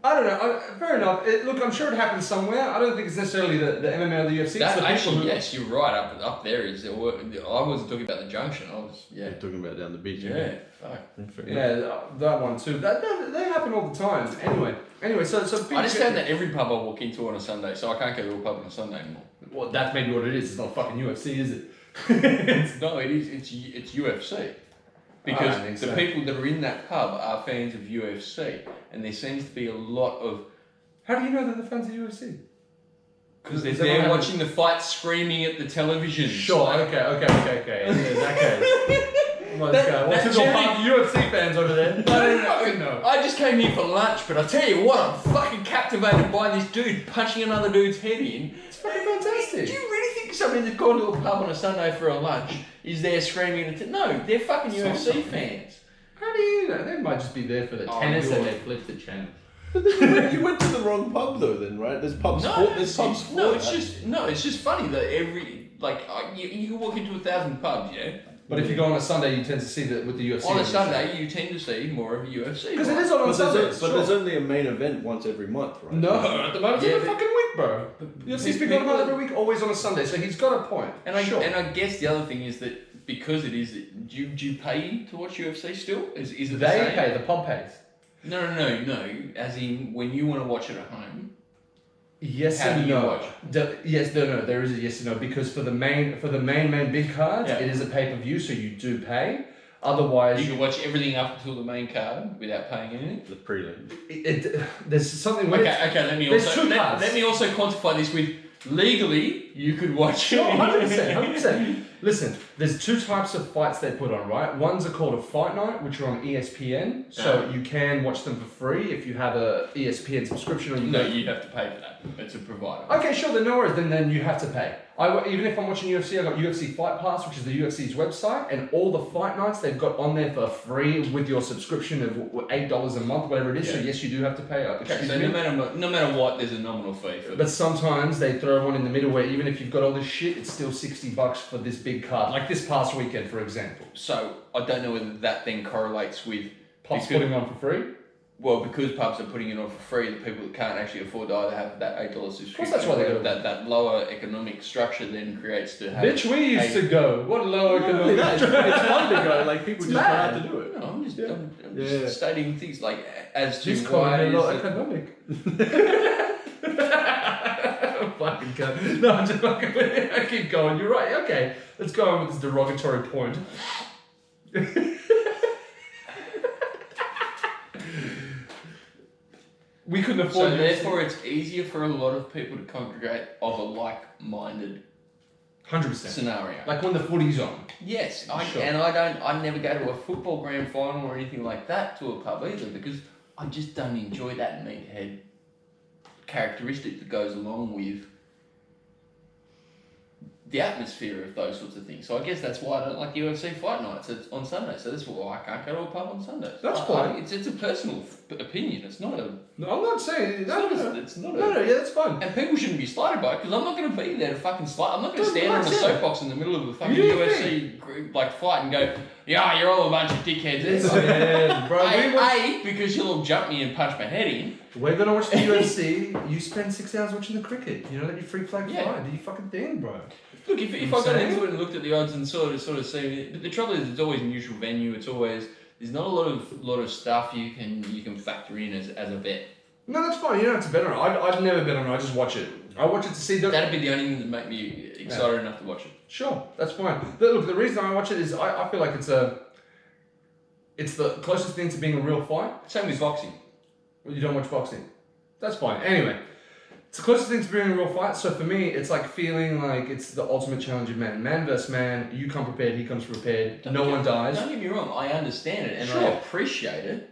I don't know. Fair enough. Look, I'm sure it happens somewhere. I don't think it's necessarily the MMA or the UFC. It's That the actually, people who- yes, you're right. Up there is. I wasn't talking about the junction. I was. Yeah. You're talking about down the beach. Yeah. Fuck. Yeah, that one too. That they happen all the time. Anyway, so I just found that every pub I walk into on a Sunday, so I can't go to a pub on a Sunday anymore. Well, that's maybe what it is. It's not fucking UFC, is it? No, it is. It's UFC. Because I don't think the so. people that are in that pub are fans of UFC, and there seems to be a lot of. How do you know they're the fans of UFC? Because they're Is there everyone watching the fight, screaming at the television. Sure. Okay. In that case, well, this guy. What's that his all Jimmy- UFC fans over there? I don't fucking know. I just came here for lunch, but I tell you what, I'm fucking captivated by this dude punching another dude's head in. It's fucking fantastic. Do you really think somebody that's gone to a pub on a Sunday for a lunch is there screaming at no, they're fucking UFC fans. How do you know? They might just be there for the Oh, tennis you're- and they flip the channel. But then you went to the wrong pub though, then, right? There's pubs. There's pubs. It's just funny that you can walk into 1,000 pubs, yeah. But if you go on a Sunday, you tend to see that with the UFC. On a Sunday, you tend to see more of a UFC. Because it is on Sundays. But there's only a main event once every month, right? No, at the moment, it's Yeah, every fucking week, bro. UFC's been going on every week, always on a Sunday, so he's got a point. And I guess the other thing is that because it is, do you pay to watch UFC still? Is it the They same? pay, the pub pays. No. As in, when you want to watch it at home. Yes How and do you no. watch? Yes, no. There is a yes and no because for the main big cards, Yeah. it is a pay per view, so you do pay. Otherwise, You can watch everything up until the main card without paying anything. The prelim. there's something. When Okay. There's two cards. Let me also quantify this with legally. You could watch. Sure, 100%. Listen, there's two types of fights they put on, right? Ones are called a fight night, which are on ESPN, so you can watch them for free if you have a ESPN subscription or you No, go. you have to pay for that. It's a provider. Okay, sure, then no worries, then you have to pay. Even if I'm watching UFC, I've got UFC Fight Pass, which is the UFC's website, and all the fight nights they've got on there for free with your subscription of $8 a month, whatever it is, so Yeah. yes, you do have to pay. Okay, Excuse so me. no matter what, there's a nominal fee for But sometimes they throw one in the middle where even if you've got all this shit, it's still $60 for this big card. Like this past weekend, for example. So I don't know whether that then correlates with Pubs because- putting on for free? Well, because pubs are putting it on for free, the people that can't actually afford to either have that $8 subscription, that's why they do it. that lower economic structure then creates to have. Bitch, we used to go. What low economic. It's fun to go. Like people It's just mad. know how to do it. No, I'm just, Yeah. I'm just stating things like as to She's why calling it is low it- economic. Fucking cunt. No, I'm just fucking. I keep going. You're right. Okay, let's go on with this derogatory point. We couldn't afford. So UFC. therefore, it's easier for a lot of people to congregate of a like-minded 100%. scenario. Like when the footy's on. Yes, Sure. I never go to a football grand final or anything like that to a pub either because I just don't enjoy that meathead characteristic that goes along with the atmosphere of those sorts of things. So I guess that's why I don't like UFC fight nights on Sunday. So that's why I can't go to a pub on Sundays. That's fine. It's a personal opinion. It's not a. No, I'm not saying. It's not a. No, yeah, that's fine. And people shouldn't be slighted by it because I'm not going to be there to fucking slide. I'm not going to Dude, stand on a that's it. soapbox in the middle of a fucking You do UFC group, like fight and go, yeah, you're all a bunch of dickheads. Yeah, bro. Because you'll all jump me and punch my head in. We're gonna watch the UFC. You spend 6 hours watching the cricket. You know that you free flag Yeah. fly. Do you fucking thing, bro? Look, if I got into it and looked at the odds and sort of seen it, but the trouble is it's always a neutral venue. It's always there's not a lot of stuff you can factor in as a bet. No, that's fine. You don't have to bet on it. I've never bet on it. I just watch it. I watch it to see the. That'd be the only thing that make me excited enough to watch it. Sure, that's fine. Look, the reason I watch it is I feel like it's the closest thing to being a real fight. Same with boxing. Well, you don't watch boxing. That's fine. Anyway, it's the closest thing to being a real fight. So for me, it's like feeling like it's the ultimate challenge of man. Man versus man. You come prepared. He comes prepared. No one dies. Don't get me wrong. I understand it and I Sure. appreciate it.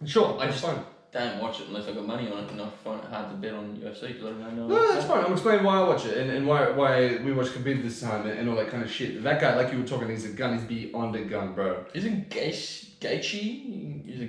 Sure, I that's just fine. don't watch it unless I've got money on it, and I find it hard to bet on UFC because I don't know. No, that's fine. I'm explaining why I watch it and why we watch Khabib this time and all that kind of shit. That guy, like you were talking, he's a gun. He's beyond a gun, bro. Isn't Gaethje?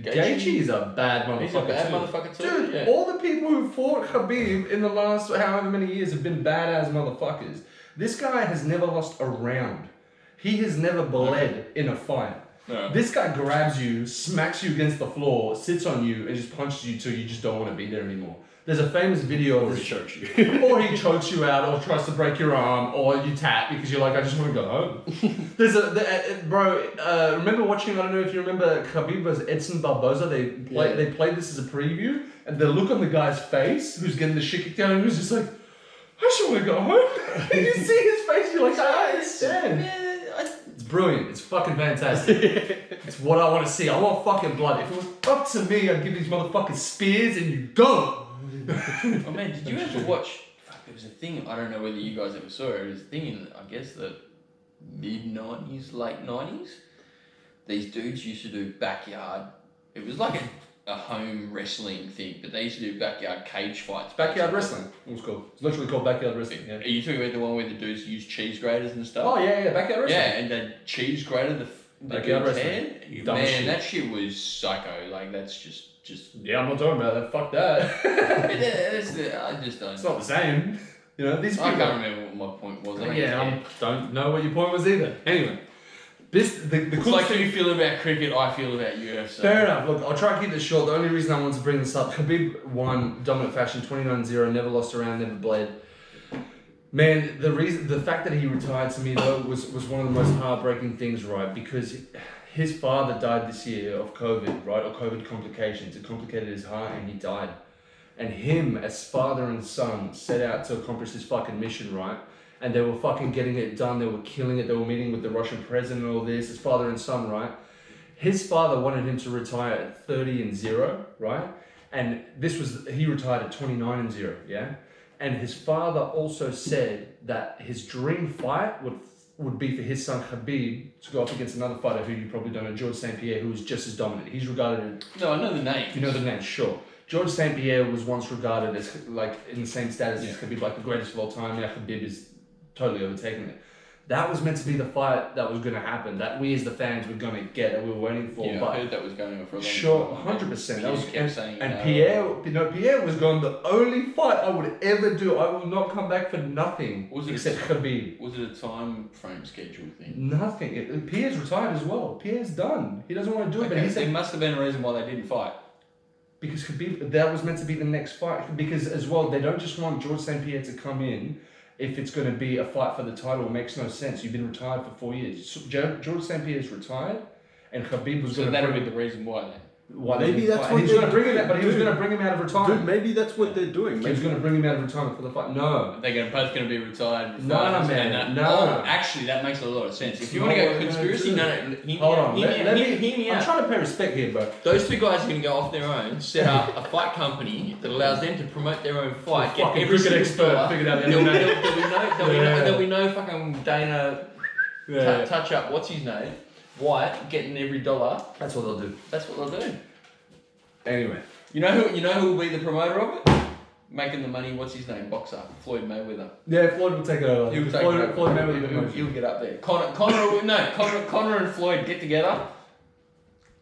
Gaethje is a bad motherfucker. He's a bad motherfucker too. Dude, yeah. all the people who fought Khabib in the last however many years have been badass motherfuckers. This guy has never lost a round. He has never bled in a fight. No. This guy grabs you, smacks you against the floor, sits on you, and just punches you till you just don't want to be there anymore. There's a famous video of Or this. he chokes you. Or he chokes you out, or tries to break your arm, or you tap because you're like, I just want to go home. There's remember watching, I don't know if you remember Khabib vs. Edson Barboza, they played this as a preview, and the look on the guy's face, who's getting the shit kicked out of him, who's just like, I just want to go home. And you see his face, you're like, I understand. It's brilliant. It's fucking fantastic. It's what I want to see. I want fucking blood. If it was up to me, I'd give these motherfuckers spears and you go. Oh man, did you ever watch? Fuck, there was a thing. I don't know whether you guys ever saw it. It was a thing in, I guess, the mid-90s, late 90s. These dudes used to do backyard. It was like a home wrestling thing, but they used to do backyard cage fights. Backyard wrestling. It was called. It's literally called backyard wrestling. Yeah. Are you talking about the one where the dudes use cheese graters and stuff? Oh yeah, backyard wrestling. Yeah, and they cheese grated the Backyard dude's wrestling. head. Dumb Man, shit. that shit was psycho. Like that's just. Yeah, I'm not talking about that. Fuck that. I just don't. It's not the same. You know, these people. I can't remember what my point was. I don't know what your point was either. Anyway, the It's cool like thing. you feel about cricket, I feel about UFC. Fair enough. Look, I'll try and keep this short. The only reason I want to bring this up, Khabib won dominant fashion, 29-0, never lost a round, never bled. Man, the fact that he retired to me though was one of the most heartbreaking things, right? Because his father died this year of COVID, right? Or COVID complications. It complicated his heart and he died. And him, as father and son, set out to accomplish this fucking mission, right? And they were fucking getting it done. They were killing it. They were meeting with the Russian president and all this. His father and son, right? His father wanted him to retire at 30-0, right? And he retired at 29-0, yeah? And his father also said that his dream fight would be for his son Khabib to go up against another fighter who you probably don't know, George St. Pierre, who is just as dominant. He's regarded as... No, I know the name. You know the name, sure. George St. Pierre was once regarded as, like, in the same status as Khabib, like the greatest of all time. Now Khabib is totally overtaken it. That was meant to be the fight that was going to happen, that we as the fans were going to get, that we were waiting for. Yeah, but I heard that was going on for a long time. sure, 100%. That was kept saying, and Pierre was going, the only fight I would ever do, I will not come back for nothing except Khabib. Was it a time frame schedule thing? Nothing. Pierre's retired as well. Pierre's done. He doesn't want to do it, but he said... There must have been a reason why they didn't fight. Because Khabib, that was meant to be the next fight. Because as well, they don't just want George St. Pierre to come in if it's going to be a fight for the title. It makes no sense. You've been retired for 4 years. So George St. Pierre is retired, and Khabib was going to... So that would be the reason why then. Maybe that's what he was going to bring him doing. out, but he was going to bring him out of retirement. Dude, maybe that's what they're doing. He was going to bring him out of retirement for the fight. No. They're both going to be retired. No, man. No. Actually, that makes a lot of sense. If you want to go conspiracy, Hold on. Hear me I'm out. trying to pay respect here, bro. Those two guys are going to go off their own, set up a fight company that allows them to promote their own fight. Get Fucking every cricket single expert dollar. figured out the There'll other day. be no fucking Dana touch up. What's his name? White getting every dollar. That's what they'll do. That's what they'll do. Anyway. You know who will be the promoter of it? Making the money. What's his name? Boxer Floyd Mayweather. Yeah, Floyd will take it over. He'll take it over. Floyd Mayweather. He'll get up there. Connor and Floyd get together.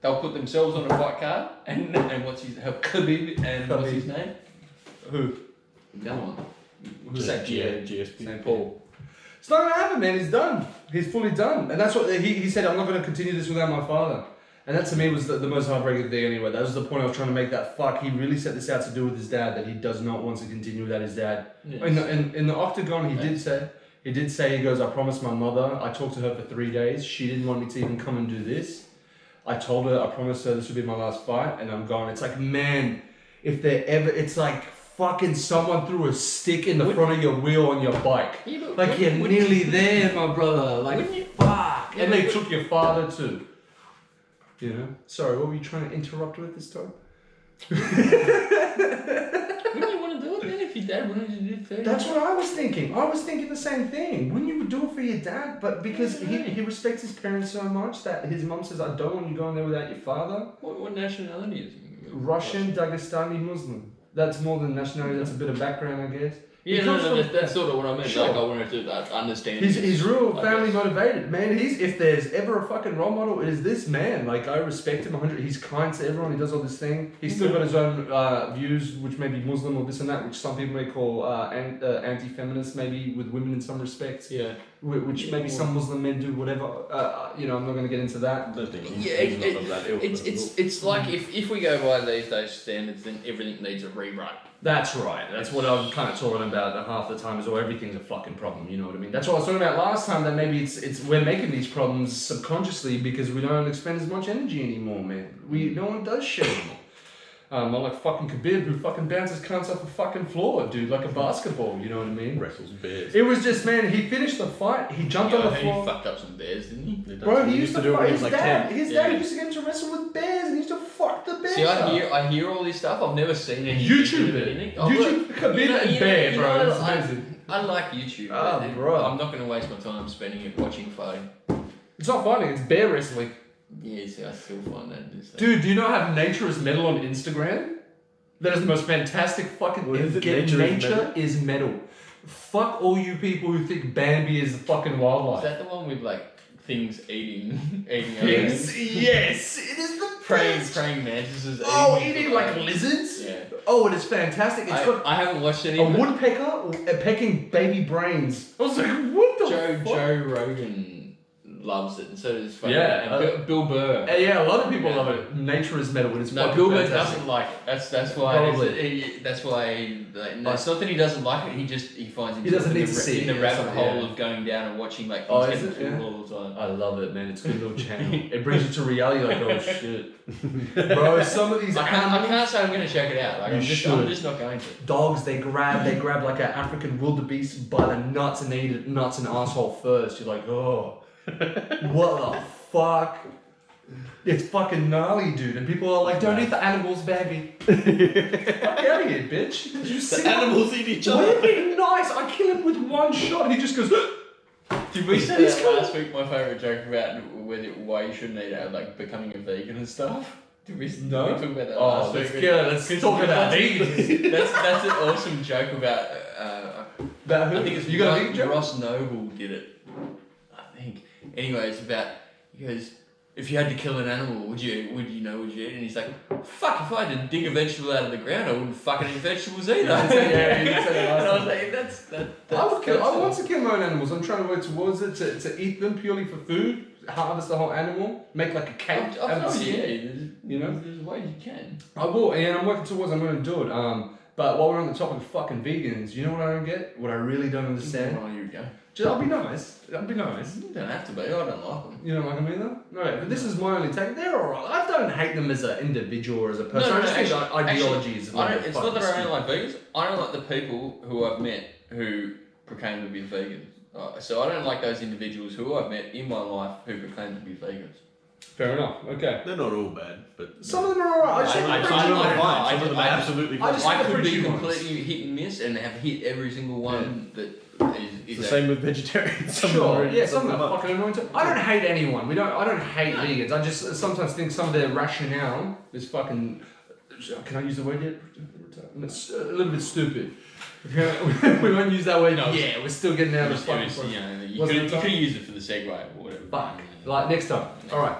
They'll put themselves on a fight card, and what's his Khabib and what's his name? Who? The other one. Who's that? GSP. St. Paul. It's not going to happen, man. He's done. He's fully done. And that's what he said, I'm not going to continue this without my father. And that to me was the most heartbreaking thing anyway. That was the point I was trying to make, that fuck, he really set this out to do with his dad, that he does not want to continue without his dad. Yes. In the octagon, he did say, he goes, I promised my mother, I talked to her for 3 days, she didn't want me to even come and do this. I told her, I promised her this would be my last fight, and I'm gone. It's like, man, if there ever, it's like fucking someone threw a stick in the front of your wheel on your bike. Yeah, like you're nearly there, my brother. Like, fuck. Yeah, And they took your father too. You know? Sorry, what were you trying to interrupt with this time? Wouldn't you want to do it then if your dad wanted you to do 30? That's what I was thinking. I was thinking the same thing. Wouldn't you do it for your dad? But because he respects his parents so much that his mum says, I don't want you going there without your father. What nationality is he? Russian Dagestani Muslim. That's more than nationality. That's a bit of background, I guess. Yeah, that's sort of what I meant. Sure. Like, I wanted to understand. He's real I family guess. motivated, man. If there's ever a fucking role model, it is this man. Like, I respect him 100. He's kind to everyone. He does all this thing. He's still got his own views, which may be Muslim or this and that, which some people may call anti-feminist, maybe with women in some respects. Yeah. Which maybe some Muslim men do, whatever. I'm not going to get into that. I don't think Yeah, he's not of that ilk. it's like if we go by those standards, then everything needs a rewrite. That's right. That's what I'm kind of talking about half the time. Is everything's a fucking problem. You know what I mean? That's what I was talking about last time. That maybe it's we're making these problems subconsciously because we don't expend as much energy anymore, man. No one does shit anymore. Not like fucking Khabib who fucking bounces cunts off the fucking floor, dude, like a basketball. You know what I mean? Wrestles bears. It was just, man. He finished the fight. He jumped on the floor. He fucked up some bears, didn't he? Bro, he used to do it fight when he his was like dad. 10. His dad used to get him to wrestle with bears, and he used to fuck the bears. See, up. I hear all this stuff. I've never seen any YouTube of it. anything. YouTube Khabib and bear, bro. It's I amazing. like YouTube. Oh, but bro. I'm not going to waste my time spending it watching fighting. It's not fighting. It's bear wrestling. Yeah, see, I still find that just. Dude, do you not have Nature is Metal on Instagram? That is the most fantastic fucking... What is it? Nature is metal. Fuck all you people who think Bambi is fucking Is wildlife. that the one with like things eating Yes, yes, it is the praying best. mantises. Eating like lizards? Yeah. Oh, it is fantastic. It's got I haven't watched any a of it. woodpecker pecking baby brains. I was like, what the fuck? Joe Rogan loves it, and so does fucking Yeah, and Bill Burr. Yeah, a lot of people Yeah. love it. Nature is metal. It's No, fucking Bill Burr fantastic. doesn't like it. That's why. Probably. That's why. No, it's not that he doesn't like it. He finds himself doesn't in, need the, to see in it, the yeah, rabbit something, hole yeah. of going down and watching like Oh, things is it? happen Yeah. all the time. I love it, man. It's a good little channel. It brings you to reality, like, oh shit. Bro, some of these I can't say I'm going to check it out. Like, You I'm should. just not going to. dogs, they grab like an African wildebeest by the nuts and they eat it nuts and asshole first. You're like, oh, what the fuck? It's fucking gnarly, dude. And people are like, don't eat the animals, baby. Fuck out of here, bitch. Did you see Animals eat each Would other. it be nice? I kill him with one shot. He just goes. Did we say He's that cool. last week? My favourite joke about why you shouldn't eat out, like becoming a vegan and stuff. Did we No. talk about that Oh, last let's week? go. Let's talk about vegans. That's an awesome joke about. About who? I think it's You got a vegan joke? Ross Noble did it. I think. Anyway, it's about. He goes, if you had to kill an animal, would you eat it? And he's like, fuck, if I had to dig a vegetable out of the ground, I wouldn't fucking eat vegetables either. Yeah, you did say that last And I was time. like, that's I want to kill my own animals. I'm trying to work towards it to eat them purely for food. Harvest the whole animal, make like a cake out of the skin. You know? There's ways you can. I will, and I'm working towards. I'm going to do it. But while we're on the topic of fucking vegans, you know what I don't get? What I really don't understand? Oh, here we go. Just, I'll be nice. I'll be nice. You don't have to be. I don't like them. You don't like them either? No, but this is my only take. They're alright. I don't hate them as an individual or as a person. I just think that ideology is a little bit it's not that I fucking don't like vegans. I don't like the people who I've met who proclaim to be vegans. So I don't like those individuals who I've met in my life who proclaim to be vegans. Fair enough. Okay. They're not all bad, but Some of them are alright. some of them are fine. Some of them are absolutely I fine. just I the could be preachy ones. completely hit and miss and have hit every single one that It's the same with vegetarians. Some Sure, of them yeah, are, some of them are are fucking annoying too. I don't hate anyone. I don't hate vegans. I just sometimes think some of their rationale is fucking. Can I use the word yet? It's a little bit stupid. We won't use that word. No, Yeah, we're still getting out of the you fucking. could use it for the segue or whatever. Fuck. Like next time. All right.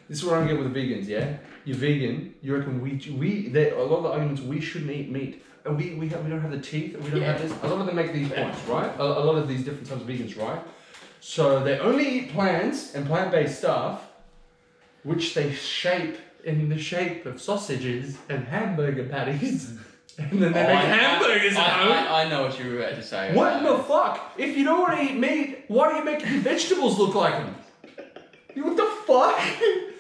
This is what I'm getting with the vegans. Yeah, you're vegan. You reckon a lot of the arguments we shouldn't eat meat. And we don't have the teeth, and we don't have this. A lot of them make these points, right? A lot of these different types of vegans, right? So they only eat plants and plant-based stuff, which they shape in the shape of sausages and hamburger patties. And then they make hamburgers at home. I know what you were about to say. What the fuck? If you don't want to eat meat, why do you make your vegetables look like them? What the fuck?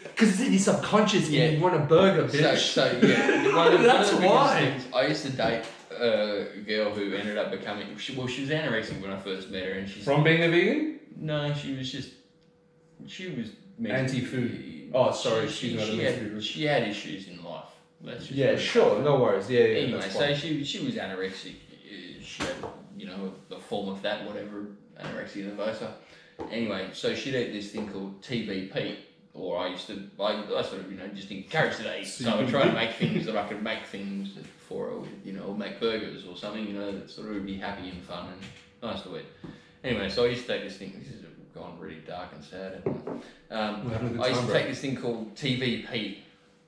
Because it's in your subconscious and you want a burger, bitch. So yeah, one of the That's biggest why. things, I used to date a girl who ended up becoming, she was anorexic when I first met her, and she's From being a vegan? no, she was Anti-food. Oh, sorry, she had issues in life. That's just Yeah, sure, no worries. Yeah, Anyway, that's so fine. she was anorexic. She had, a form of that, whatever, anorexia nervosa. Anyway, so she'd eat this thing called TVP, or I used to, I sort of, just encouraged to eat. So I would try to make things that I could make things for, or, or make burgers or something, that sort of would be happy and fun and nice to eat. Anyway, so I used to take this thing, this has gone really dark and sad. I used to take this thing called TVP,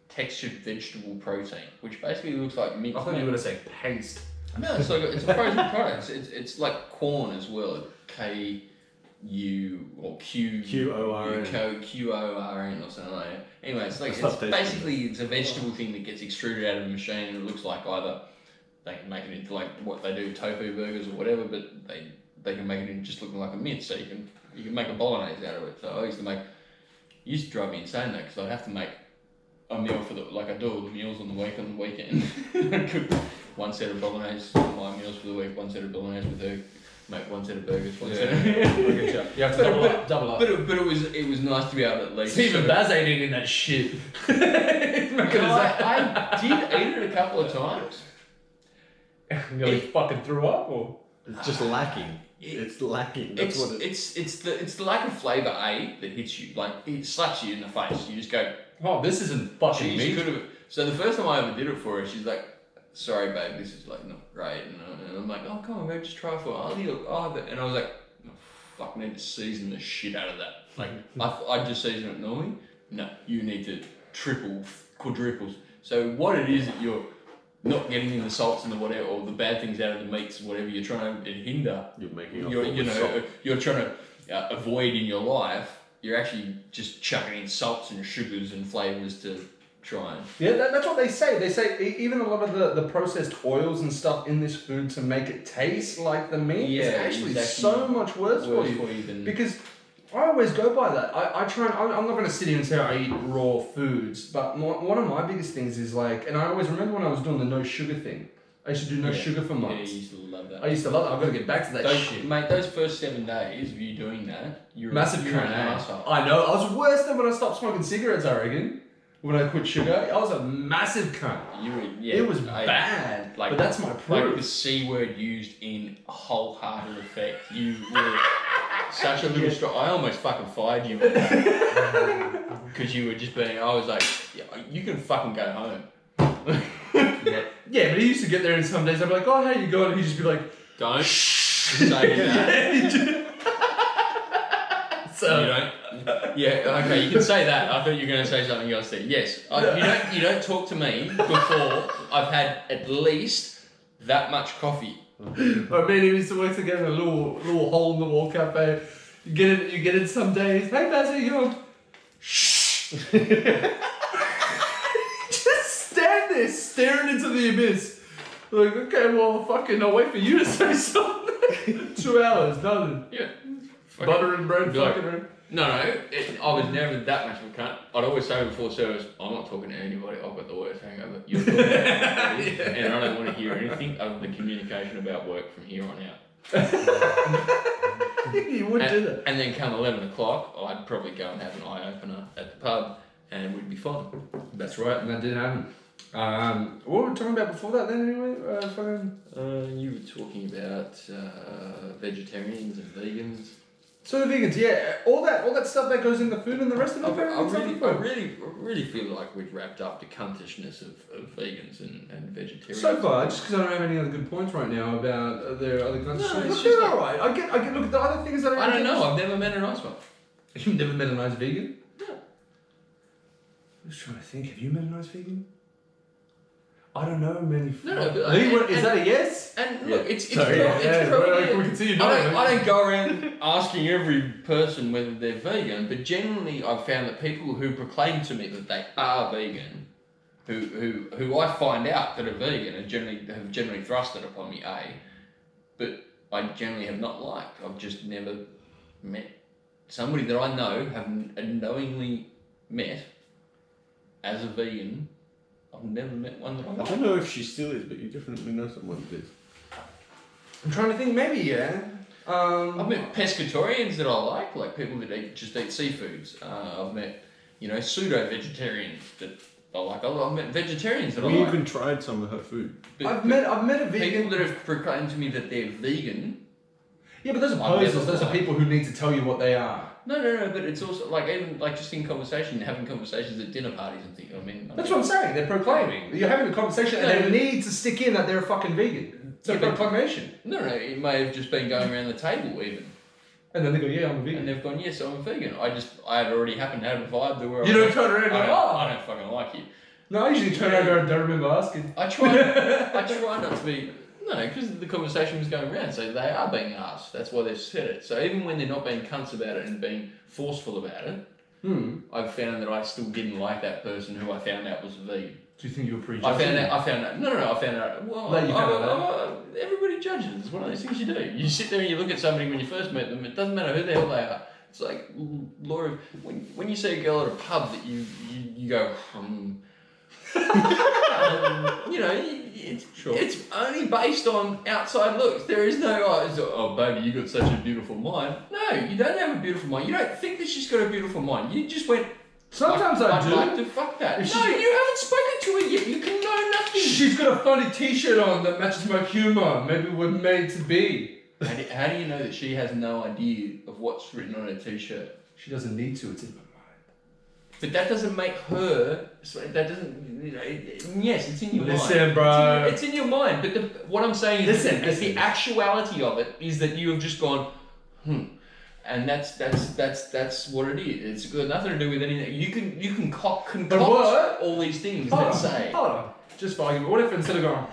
textured vegetable protein, which basically looks like mixed. I thought you were going to say paste. No, it's like it's a frozen product. It's like corn as well. K-U or Q Q-O-R-N. Q-O-R-N or something like that. Anyway, it's basically it's a vegetable thing that gets extruded out of a machine, and it looks like either they can make it into like what they do tofu burgers or whatever, but they can make it into just looking like a mince, so you can make a bolognese out of it. So I used to drive me insane though, because I'd have to make a meal for I do all the meals on the weekend. I'd cook one set of bolognese, my meals for the week, one set of bolognese with her, make one set of burgers, one set of... You have to double up. But it was nice to be able to at least... Even Baz ain't eating that shit. I did eat it a couple of times. Nearly fucking threw up, or...? It's just lacking. It's lacking. That's what it's the lack of flavour, that hits you. Like, it slaps you in the face. You just go... Oh, this isn't fucking meat. So the first time I ever did it for her, she's like, sorry babe, this is like not great. And I'm like, oh come on babe, just try it for her. I'll have it. And I was like, oh, fuck, I need to season the shit out of that. Like, I just season it normally. No, you need to triple, quadruples. So what it is that you're not getting in the salts and the whatever, or the bad things out of the meats, whatever you're trying to hinder. You're making you're trying to avoid in your life. You're actually just chucking in salts and sugars and flavours to try and... Yeah, that's what they say. They say even a lot of the processed oils and stuff in this food to make it taste like the meat is actually so much worse for you than... Because I always go by that. I try and... I'm not going to sit here and say I eat raw foods, but one of my biggest things is like... And I always remember when I was doing the no sugar thing. I used to do no sugar for months. Yeah, you used to love that. I used to love it. I've got to get back to that shit. Mate, those first 7 days of you doing that, you're massive an asshole. I know. I was worse than when I stopped smoking cigarettes, I reckon. When I quit sugar, I was a massive cunt. It was bad. But that's my proof. Like the C word used in wholehearted effect. You were such a little straw. I almost fucking fired you on that. Because you were just being, I was like, you can fucking go home. Yeah, but he used to get there and some days I'd be like, oh, how you going? And he'd just be like, don't say that. So, you don't. Yeah, okay, you can say that. I thought you were going to say something else there. Yes, you don't talk to me before I've had at least that much coffee. I mean, we used to work together in a little hole in the wall cafe. You get in some days. Hey, Baz, how you going? Shh. Stand there staring into the abyss. Like, okay, well, fucking, I'll wait for you to say something. 2 hours, done. Yeah. Butter and bread, fucking like, No, I was never that much of a cunt. I'd always say before service, I'm not talking to anybody, I've got the worst hangover. You're talking to anybody, and I don't want to hear anything other than communication about work from here on out. You would do that. And then come 11 o'clock, I'd probably go and have an eye-opener at the pub, and we'd be fine. That's right, and that did happen. What were we talking about before that then anyway? You were talking about vegetarians and vegans. So the vegans, yeah, all that stuff that goes in the food and the rest of it. I really feel like we've wrapped up the cuntishness of vegans and vegetarians. So far, just because I don't have any other good points right now about their other countries. No, it's they're alright. I get. Look at the other things that I don't know. I've never met a nice one. You've never met a nice vegan? No. I'm just trying to think. Have you met a nice vegan? I don't know many. No, but is that a yes? And look, it's we can see you know. I don't go around asking every person whether they're vegan, but generally I've found that people who proclaim to me that they are vegan, who I find out that are vegan, have generally thrust it upon me, but I generally have not liked. I've just never met somebody that I know have knowingly met as a vegan. I've never met one that I like. I don't know if she still is, but you definitely know someone that is. I'm trying to think, maybe, yeah. I've met pescatorians that I like people that just eat seafoods. I've met, pseudo-vegetarians that I like. I've met vegetarians that I like. We even tried some of her food. I've met a vegan. People that have proclaimed to me that they're vegan. Yeah, but those are posers. Those are people who need to tell you what they are. No, but it's also like even like just in conversation, having conversations at dinner parties and things. I mean, That's what I'm saying. They're proclaiming. You're having a conversation and they need to stick in that they're a fucking vegan. It's a proclamation. No, it may have just been going around the table even. And then they go, yeah, I'm a vegan. And they've gone, yes, I'm a vegan. I had already happened to have a vibe that where you don't turn around and go, I don't fucking like you. No, I usually turn around and don't remember asking. I try not to be, because the conversation was going around, so they are being asked. That's why they've said it. So even when they're not being cunts about it and being forceful about it, I've found that I still didn't like that person who I found out was a vegan. Do you think you were prejudging? I found out. Well, No, you found out. Everybody judges. It's one of those things you do. You sit there and you look at somebody when you first meet them. It doesn't matter who the hell they are. It's like Laura. When you see a girl at a pub that you go, it's only based on outside looks. There is no oh baby, you got such a beautiful mind. No, you don't have a beautiful mind. You don't think that she's got a beautiful mind. You just went. Sometimes I'd do. like to fuck that. No, you haven't spoken to her yet. You can know nothing. She's got a funny t-shirt on that matches my humour. Maybe we're made to be. How do you know that she has no idea of what's written on her t-shirt? She doesn't need to. It's in my mind. But that doesn't make her. That doesn't. Yes, it's in your mind. Listen, bro. It's in your mind. But what I'm saying is, the actuality of it is that you have just gone, And that's what it is. It's got nothing to do with anything. You can concoct all these things Hold on. Just for argument. What if instead of going,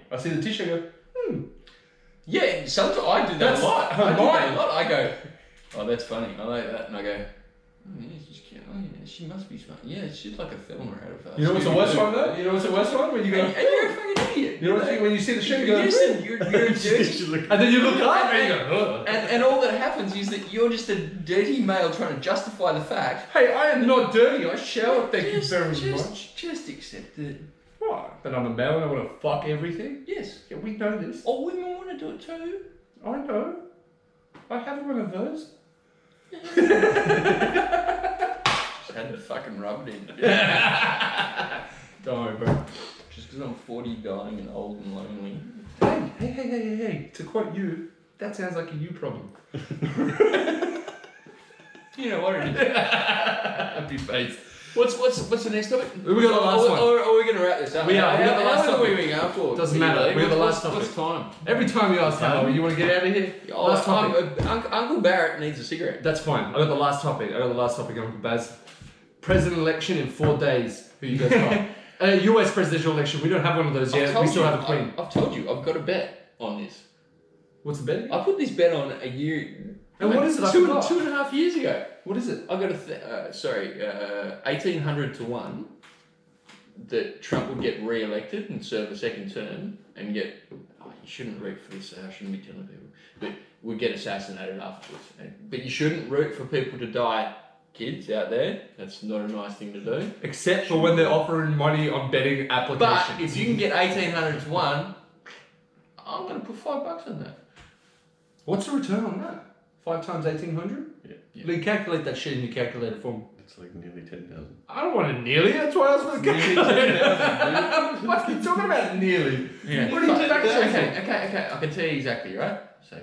I see the t-shirt and go, Yeah, sometimes I do that a lot. I go, oh, that's funny. I like that. And I go, yeah, she's cute. Oh, yeah, she must be smart. Yeah, she's like a film or out of her. You know what's the worst one though? You know what's the worst one? When you go, and you're a fucking idiot. You know what? When you see the shirt, you go, you're a dirty. and then you look up and you go, and all that happens is that you're just a dirty male trying to justify the fact. Hey, I am not dirty. I shower. Thank you very much. Just accept it. What? That I'm a male and I want to fuck everything? Yes. Yeah, we know this. All women want to do it too. I know. I have one of those. Just had to fucking rub it in. Don't worry, bro. Just because I'm 40, dying and old and lonely. Hey. To quote you, that sounds like a you problem. You know what it is. Happy face. What's the next topic? We got the last one. Or are we going to wrap this up? We are. We got the last topic. How long are we topic. going for? Doesn't matter. We got the last topic. What's time? Every time you ask how you want to get out of here? Last topic. Uncle Barrett needs a cigarette. That's fine. I got the last topic, Uncle Baz. President election in 4 days. Who you guys got? US presidential election. We don't have one of those yet. We still have a queen. I've told you. I've got a bet on this. What's the bet? I put this bet on a year. And what is it? 2.5 years ago. What is it? I got 1,800 to 1 that Trump would get re-elected and serve a second term and get. Oh, you shouldn't root for this. I shouldn't be telling people, but would get assassinated afterwards. But you shouldn't root for people to die. Kids out there, that's not a nice thing to do. Except for when they're offering money on betting applications. But if you can get 1,800 to 1, I'm going to put $5 on that. What's the return on that? 5 times 1,800? Yeah. Lee, calculate that shit in your calculator for me. It's like nearly 10,000. I don't want it nearly. That's why I was going to calculate it. I'm fucking talking about nearly. Yeah. What are you doing? Okay. I can tell you exactly, right? So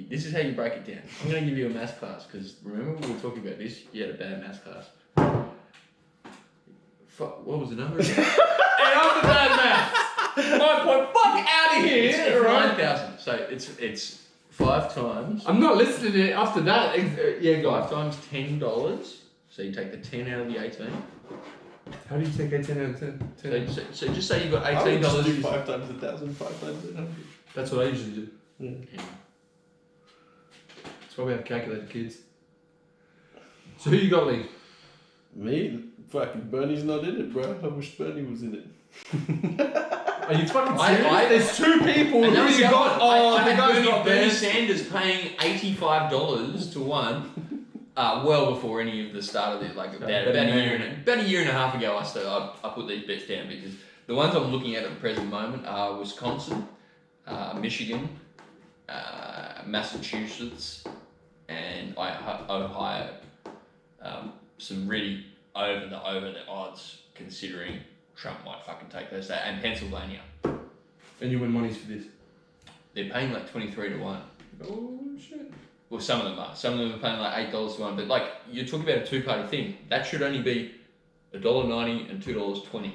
this is how you break it down. I'm going to give you a maths class because remember when we were talking about this, you had a bad maths class. What was the number again? And I'm the bad math. My point. Fuck out of here. It's 9,000. So it's 5 times. I'm not listening to it after that. Yeah, go 5 times $10. So you take the 10 out of the 18. How do you take 18 out of 10? So just say you got I would just do $18. 5 times 1,000, 5 times 800. That's what I usually do. Yeah. That's why we have calculator kids. So who you got, Lee? Me? Fucking Bernie's not in it, bro. I wish Bernie was in it. Are you fucking serious? There's 2 people who you got. I had Bernie Sanders paying $85 to 1. Well before any of the start of this, like about a year and a half ago, I put these bets down because the ones I'm looking at the present moment are Wisconsin, Michigan, Massachusetts, and Ohio. Some really over the odds considering Trump might fucking take those, and Pennsylvania. And you win monies for this? They're paying like 23 to 1. Oh shit. Well, some of them are. Some of them are paying like $8 to one. But like you're talking about a two-party thing, that should only be $1.90 and $2.20.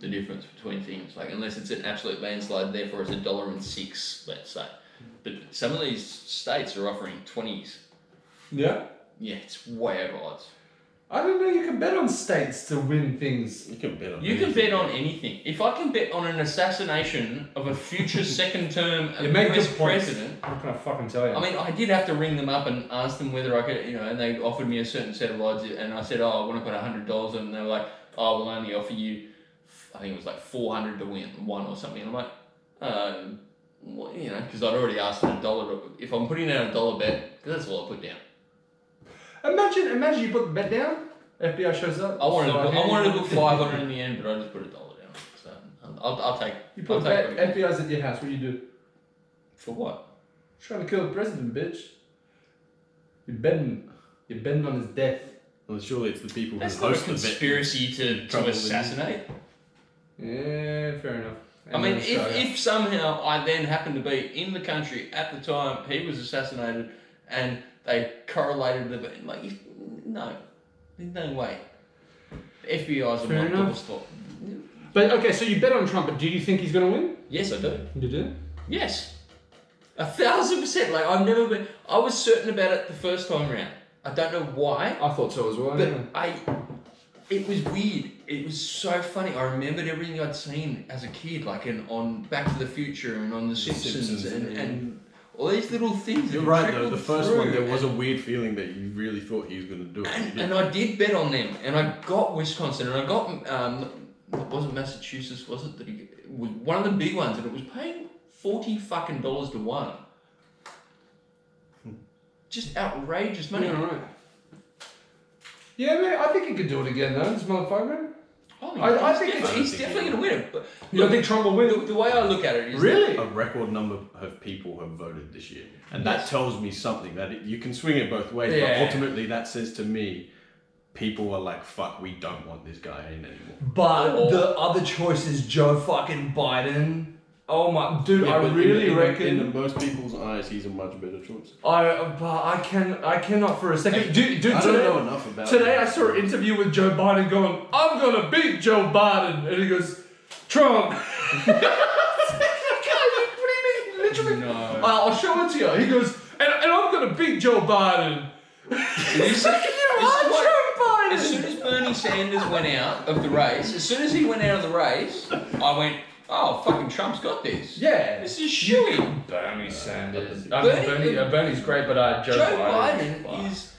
The difference between things, like unless it's an absolute landslide, therefore it's $1.06, let's say. But some of these states are offering 20s. Yeah. Yeah, it's way over odds. I don't know. You can bet on states to win things. You can bet on. You can bet on anything. If I can bet on an assassination of a future second-term US president, what can I fucking tell you? I mean, I did have to ring them up and ask them whether I could, and they offered me a certain set of odds, and I said, I want to put $100, and they were like, we'll only offer you, I think it was like 400 to win one or something. And I'm like, well, because I'd already asked them $1. If I'm putting down a $1 bet, because that's all I put down. Imagine you put the bet down, FBI shows up. I wanted to put 500 in the end, but I just put $1 down. So I'll take. You put FBI's at your house. What do you do? For what? Trying to kill the president, bitch. You're betting on his death. Well, surely it's the people That's who not a host the bet. conspiracy to assassinate. Yeah, fair enough. I mean, if somehow I then happened to be in the country at the time he was assassinated, and they correlated the no, there's no way. The FBI's on my doorstep. But okay, so you bet on Trump, but do you think he's going to win? Yes, I do. You do? Yes, 1,000%. Like I've never been. I was certain about it the first time round. I don't know why. I thought so as well. But it was weird. It was so funny. I remembered everything I'd seen as a kid, like on Back to the Future and on The Simpsons and all these little things. You're right though. The first one, there was a a weird feeling that you really thought he was going to do it. and I did bet on them, and I got Wisconsin, and I got it wasn't Massachusetts, was it? That he was one of the big ones, and it was paying $40 to one. Just outrageous money. Yeah, right. Yeah, man, I think he could do it again though, this motherfucker. Oh, I think he's definitely going to win it. But you don't think Trump will win? The way I look at it is really A record number of people have voted this year, and that tells me something that you can swing it both ways. Yeah. But ultimately, that says to me, people are like, "Fuck, we don't want this guy in anymore." But the other choice is Joe fucking Biden. Oh my, dude! Yeah, I really reckon in most people's eyes, he's a much better choice. I cannot for a second. Dude, I don't know enough about today. him. I saw an interview with Joe Biden going, "I'm gonna beat Joe Biden," and he goes, "Trump." What do you mean? Literally. No. I'll show it to you. He goes, and I'm gonna beat Joe Biden. As soon as Bernie Sanders went out of the race, as soon as he went out of the race, I went, oh, fucking Trump's got this. Yeah. This is shooing. Bernie Sanders. Bernie- Bernie's great, but Joe Biden is...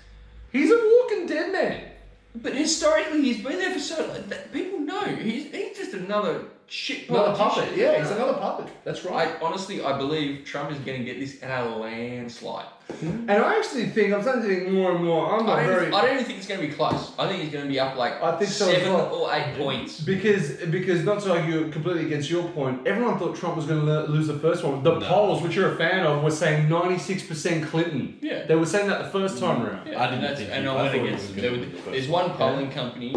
He's a walking dead man. But historically, he's been there for so long. People know. He's just another shit Another politician. puppet. Yeah, he's another puppet. That's right. I believe Trump is going to get this in a landslide. And I actually think, I'm starting to think more and more, I don't even think it's going to be close. I think he's going to be up like I think so as 7 well. or 8 points. Because not to argue completely against your point, everyone thought Trump was going to lose the first one. The polls, which you're a fan of, were saying 96% Clinton. Yeah. They were saying that the first time around. Yeah, I didn't think and he- I I went thought he against was him. gonna be the first There's one polling company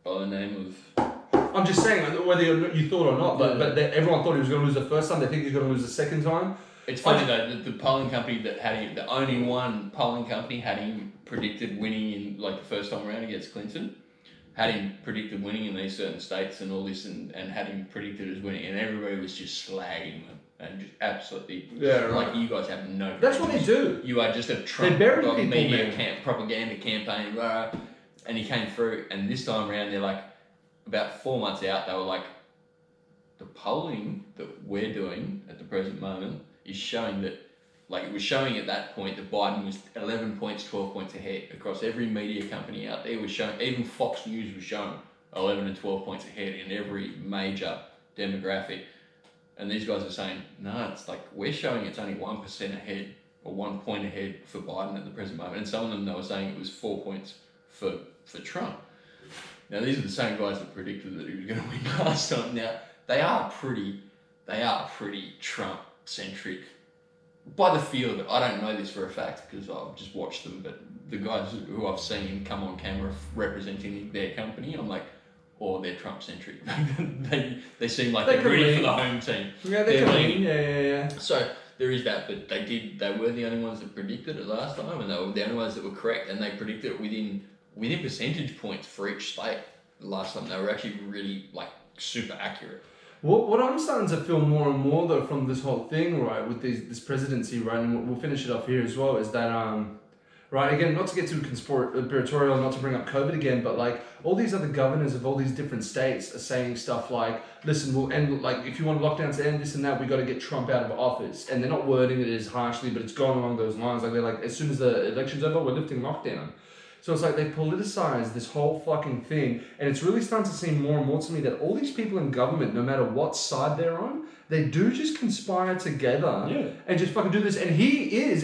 by the name of... I'm just saying, whether you thought or not, but everyone thought he was going to lose the first time. They think he's going to lose the second time. It's funny though, the polling company that had him, the only one polling company had him predicted winning in like the first time around against Clinton, had him predicted winning in these certain states and all this, and had him predicted as winning, and everybody was just slagging him and just absolutely like you guys have no. That's what they do. You are just a Trump media propaganda campaign, blah, blah, and he came through, and this time around they're like about 4 months out, they were like, the polling that we're doing at the present moment is showing that, like it was showing at that point that Biden was 11 points, 12 points ahead across every media company out there. Was showing, even Fox News was showing 11 and 12 points ahead in every major demographic. And these guys are saying, no, it's like we're showing it's only 1% ahead or 1 point ahead for Biden at the present moment. And some of them, they were saying it was 4 points for Trump. Now, these are the same guys that predicted that he was going to win last time. Now, they are pretty Trump-centric by the feel of it. I don't know this for a fact because I've just watched them, but the guys who I've seen come on camera representing their company, I'm like, oh, they're Trump-centric. they seem like they're rooting for the home team. Yeah, they're leaning. Yeah. So there is that, but they were the only ones that predicted it last time, and they were the only ones that were correct, and they predicted it within percentage points for each state. Last time they were actually really like super accurate. What I'm starting to feel more and more though from this whole thing, right, with this presidency, right, and we'll finish it off here as well, is that right, again, not to get too conspiratorial, not to bring up COVID again, but like all these other governors of all these different states are saying stuff like, listen, we'll end, like if you want lockdowns to end, this and that, we got to get Trump out of office. And they're not wording it as harshly, but it's gone along those lines. Like they're like, as soon as the election's over, we're lifting lockdown. So it's like they politicize this whole fucking thing, and it's really starting to seem more and more to me that all these people in government, no matter what side they're on, they do just conspire together and just fucking do this. And he is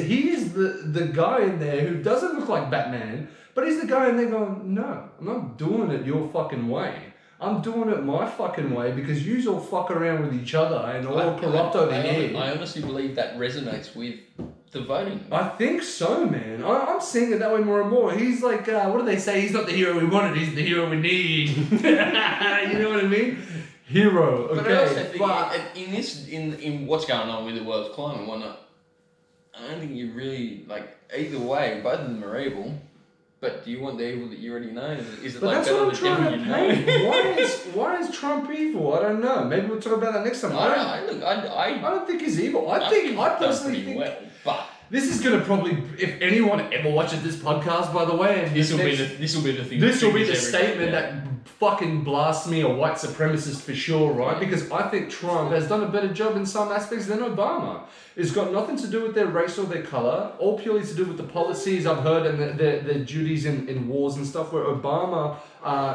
the guy in there who doesn't look like Batman, but he's the guy in there going, no, I'm not doing it your fucking way. I'm doing it my fucking way because yous all fuck around with each other and all corrupt over here. I honestly believe that resonates with the voting. I think so, man. I'm seeing it that way more and more. He's like, what do they say? He's not the hero we wanted, he's the hero we need. You know what I mean? Hero, okay. But I also think in what's going on with the world's climate and whatnot, I don't think you really, like, either way, both of them are evil. But do you want the evil that you already know? Is it but like that's what I'm trying to paint. Why is Trump evil? I don't know. Maybe we'll talk about that next time. I don't think he's evil. I personally think. Well, but this is gonna probably, if anyone ever watches this podcast, by the way, and this will be the thing. This will be the statement that fucking blasts me a white supremacist for sure, right? Because I think Trump has done a better job in some aspects than Obama. It's got nothing to do with their race or their colour, all purely to do with the policies I've heard and their duties in wars and stuff, where Obama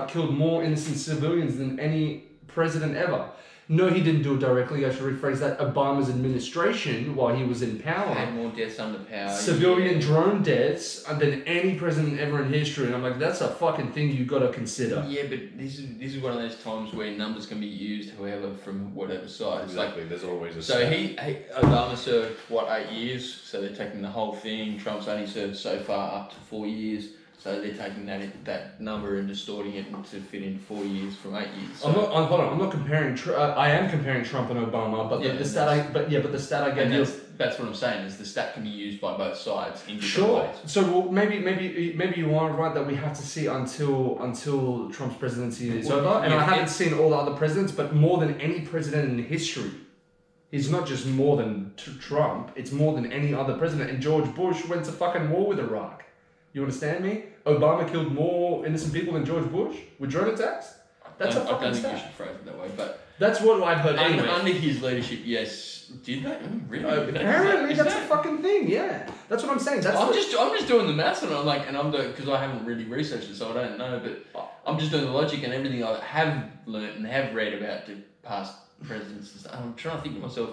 killed more innocent civilians than any president ever. No, he didn't do it directly. I should rephrase that. Obama's administration, while he was in power, had more deaths under power. Civilian drone deaths than any president ever in history. And I'm like, that's a fucking thing you got to consider. Yeah, but this is one of those times where numbers can be used, however, from whatever side. Exactly. Like, there's always a. So Obama served 8 years. So they're taking the whole thing. Trump's only served so far up to 4 years. So they're taking that number and distorting it to fit in 4 years from 8 years. So Hold on. I'm not comparing. I am comparing Trump and Obama, but the stat I get. That's what I'm saying. Is the stat can be used by both sides in different ways. So maybe you are right that we have to see until Trump's presidency is over. And I haven't seen all the other presidents, but more than any president in history. He's not just more than Trump. It's more than any other president. And George Bush went to fucking war with Iraq. You understand me? Obama killed more innocent people than George Bush with drone attacks? That's a fucking I don't think stat. you should phrase it that way, but that's what I've heard anyway. Under his leadership, yes. Did they? Really? Apparently, that's a fucking thing, yeah. That's what I'm saying. I'm just doing the maths, and because I haven't really researched it, so I don't know, but I'm just doing the logic and everything I have learnt and have read about the past presidents and stuff. I'm trying to think to myself,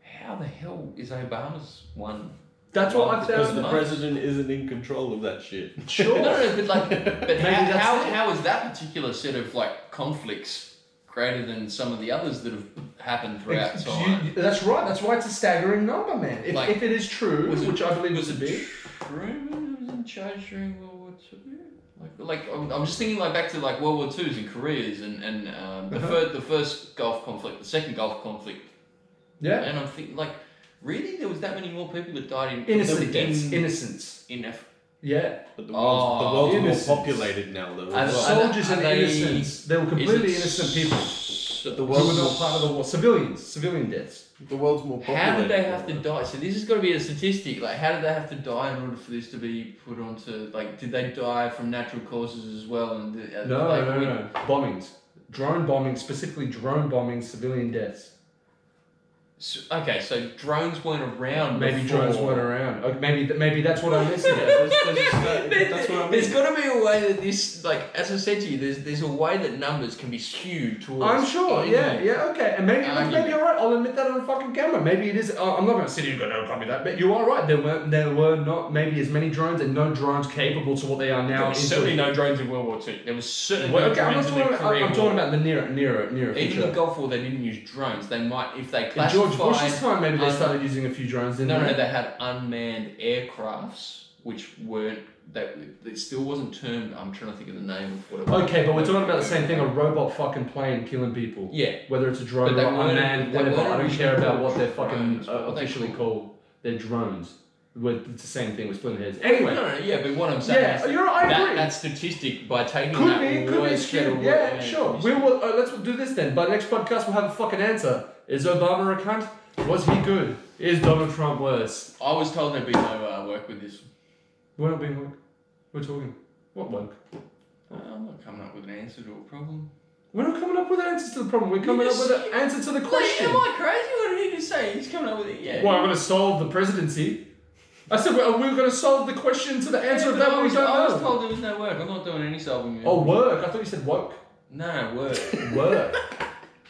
how the hell is Obama's one? That's what I Because found. the president isn't in control of that shit. Sure. No, but how is that particular set of like conflicts greater than some of the others that have happened throughout time? That's right. That's why it's a staggering number, man. If it is true, which I believe was it to be. Truman was in charge during World War II. Like I'm just thinking like back to like World War II's and Korea's and the first Gulf conflict, the second Gulf conflict. Yeah. And I'm thinking like. Really? There was that many more people that died in innocence. Yeah. But the world's innocence. more populated now, though. And soldiers and innocents. They were completely innocent people. The Who were not part of the war. Civilian deaths. The world's more populated. How did they have to die? So this has got to be a statistic. Like, how did they have to die in order for this to be put onto? Like, did they die from natural causes as well? And No. Bombings. Drone bombings, specifically drone bombings, civilian deaths. So drones weren't around. Maybe before. drones weren't around. Maybe that's what I'm missing. That's what I mean. There's got to be a way that this, like, as I said to you, there's a way that numbers can be skewed towards. I'm sure. Yeah. Okay. And maybe you're right. I'll admit that on fucking camera. Maybe it is. I'm not going to sit here and go, no, can't be that. But you are right. There were not maybe as many drones and no drones capable to what they are now. There was certainly no drones in World War II. There was certainly no drones in the Korean War. I'm talking about the nearer future. Even the Gulf War, they didn't use drones. They might, if they classified. George Bush's time, maybe they started using a few drones, didn't they? No, they had unmanned aircrafts, which weren't that it still wasn't termed. I'm trying to think of the name of what it was. Okay, but we're talking about the same thing, a robot fucking plane killing people. Yeah. Whether it's a drone But or they weren't- unmanned, they whatever. weren't I don't care originally about what they're called fucking drones. What are they officially called? called. They're drones. It's the same thing, we're splitting hairs. Anyway. No, yeah, but what I'm saying Yeah, is you're right, I agree. that statistic by taking Could that be was skewed. Yeah, sure. We will. Let's do this then. By next podcast, we'll have a fucking answer. Is Obama a cunt? Was he good? Is Donald Trump worse? I was told there'd be no work with this. We're not being woke. We're talking. What woke? I'm not coming up with an answer to a problem. We're not coming up with answers to the problem. We're coming up with an answer to the question. Am I crazy? What did he just say? He's coming up with it. Yeah. Well, I'm going to solve the presidency. I said we're going to solve the question to the answer of that. I We was don't know. told there was no work. I'm not doing any solving. Oh, work. I thought you said woke. No, work. Work.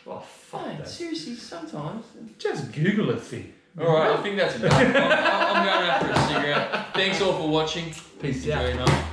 Oh, fuck Mate, that. seriously, sometimes. Just Google a thing. Alright, I think that's enough. I'm going out for a cigarette. Thanks all for watching. Peace Enjoy out. your night.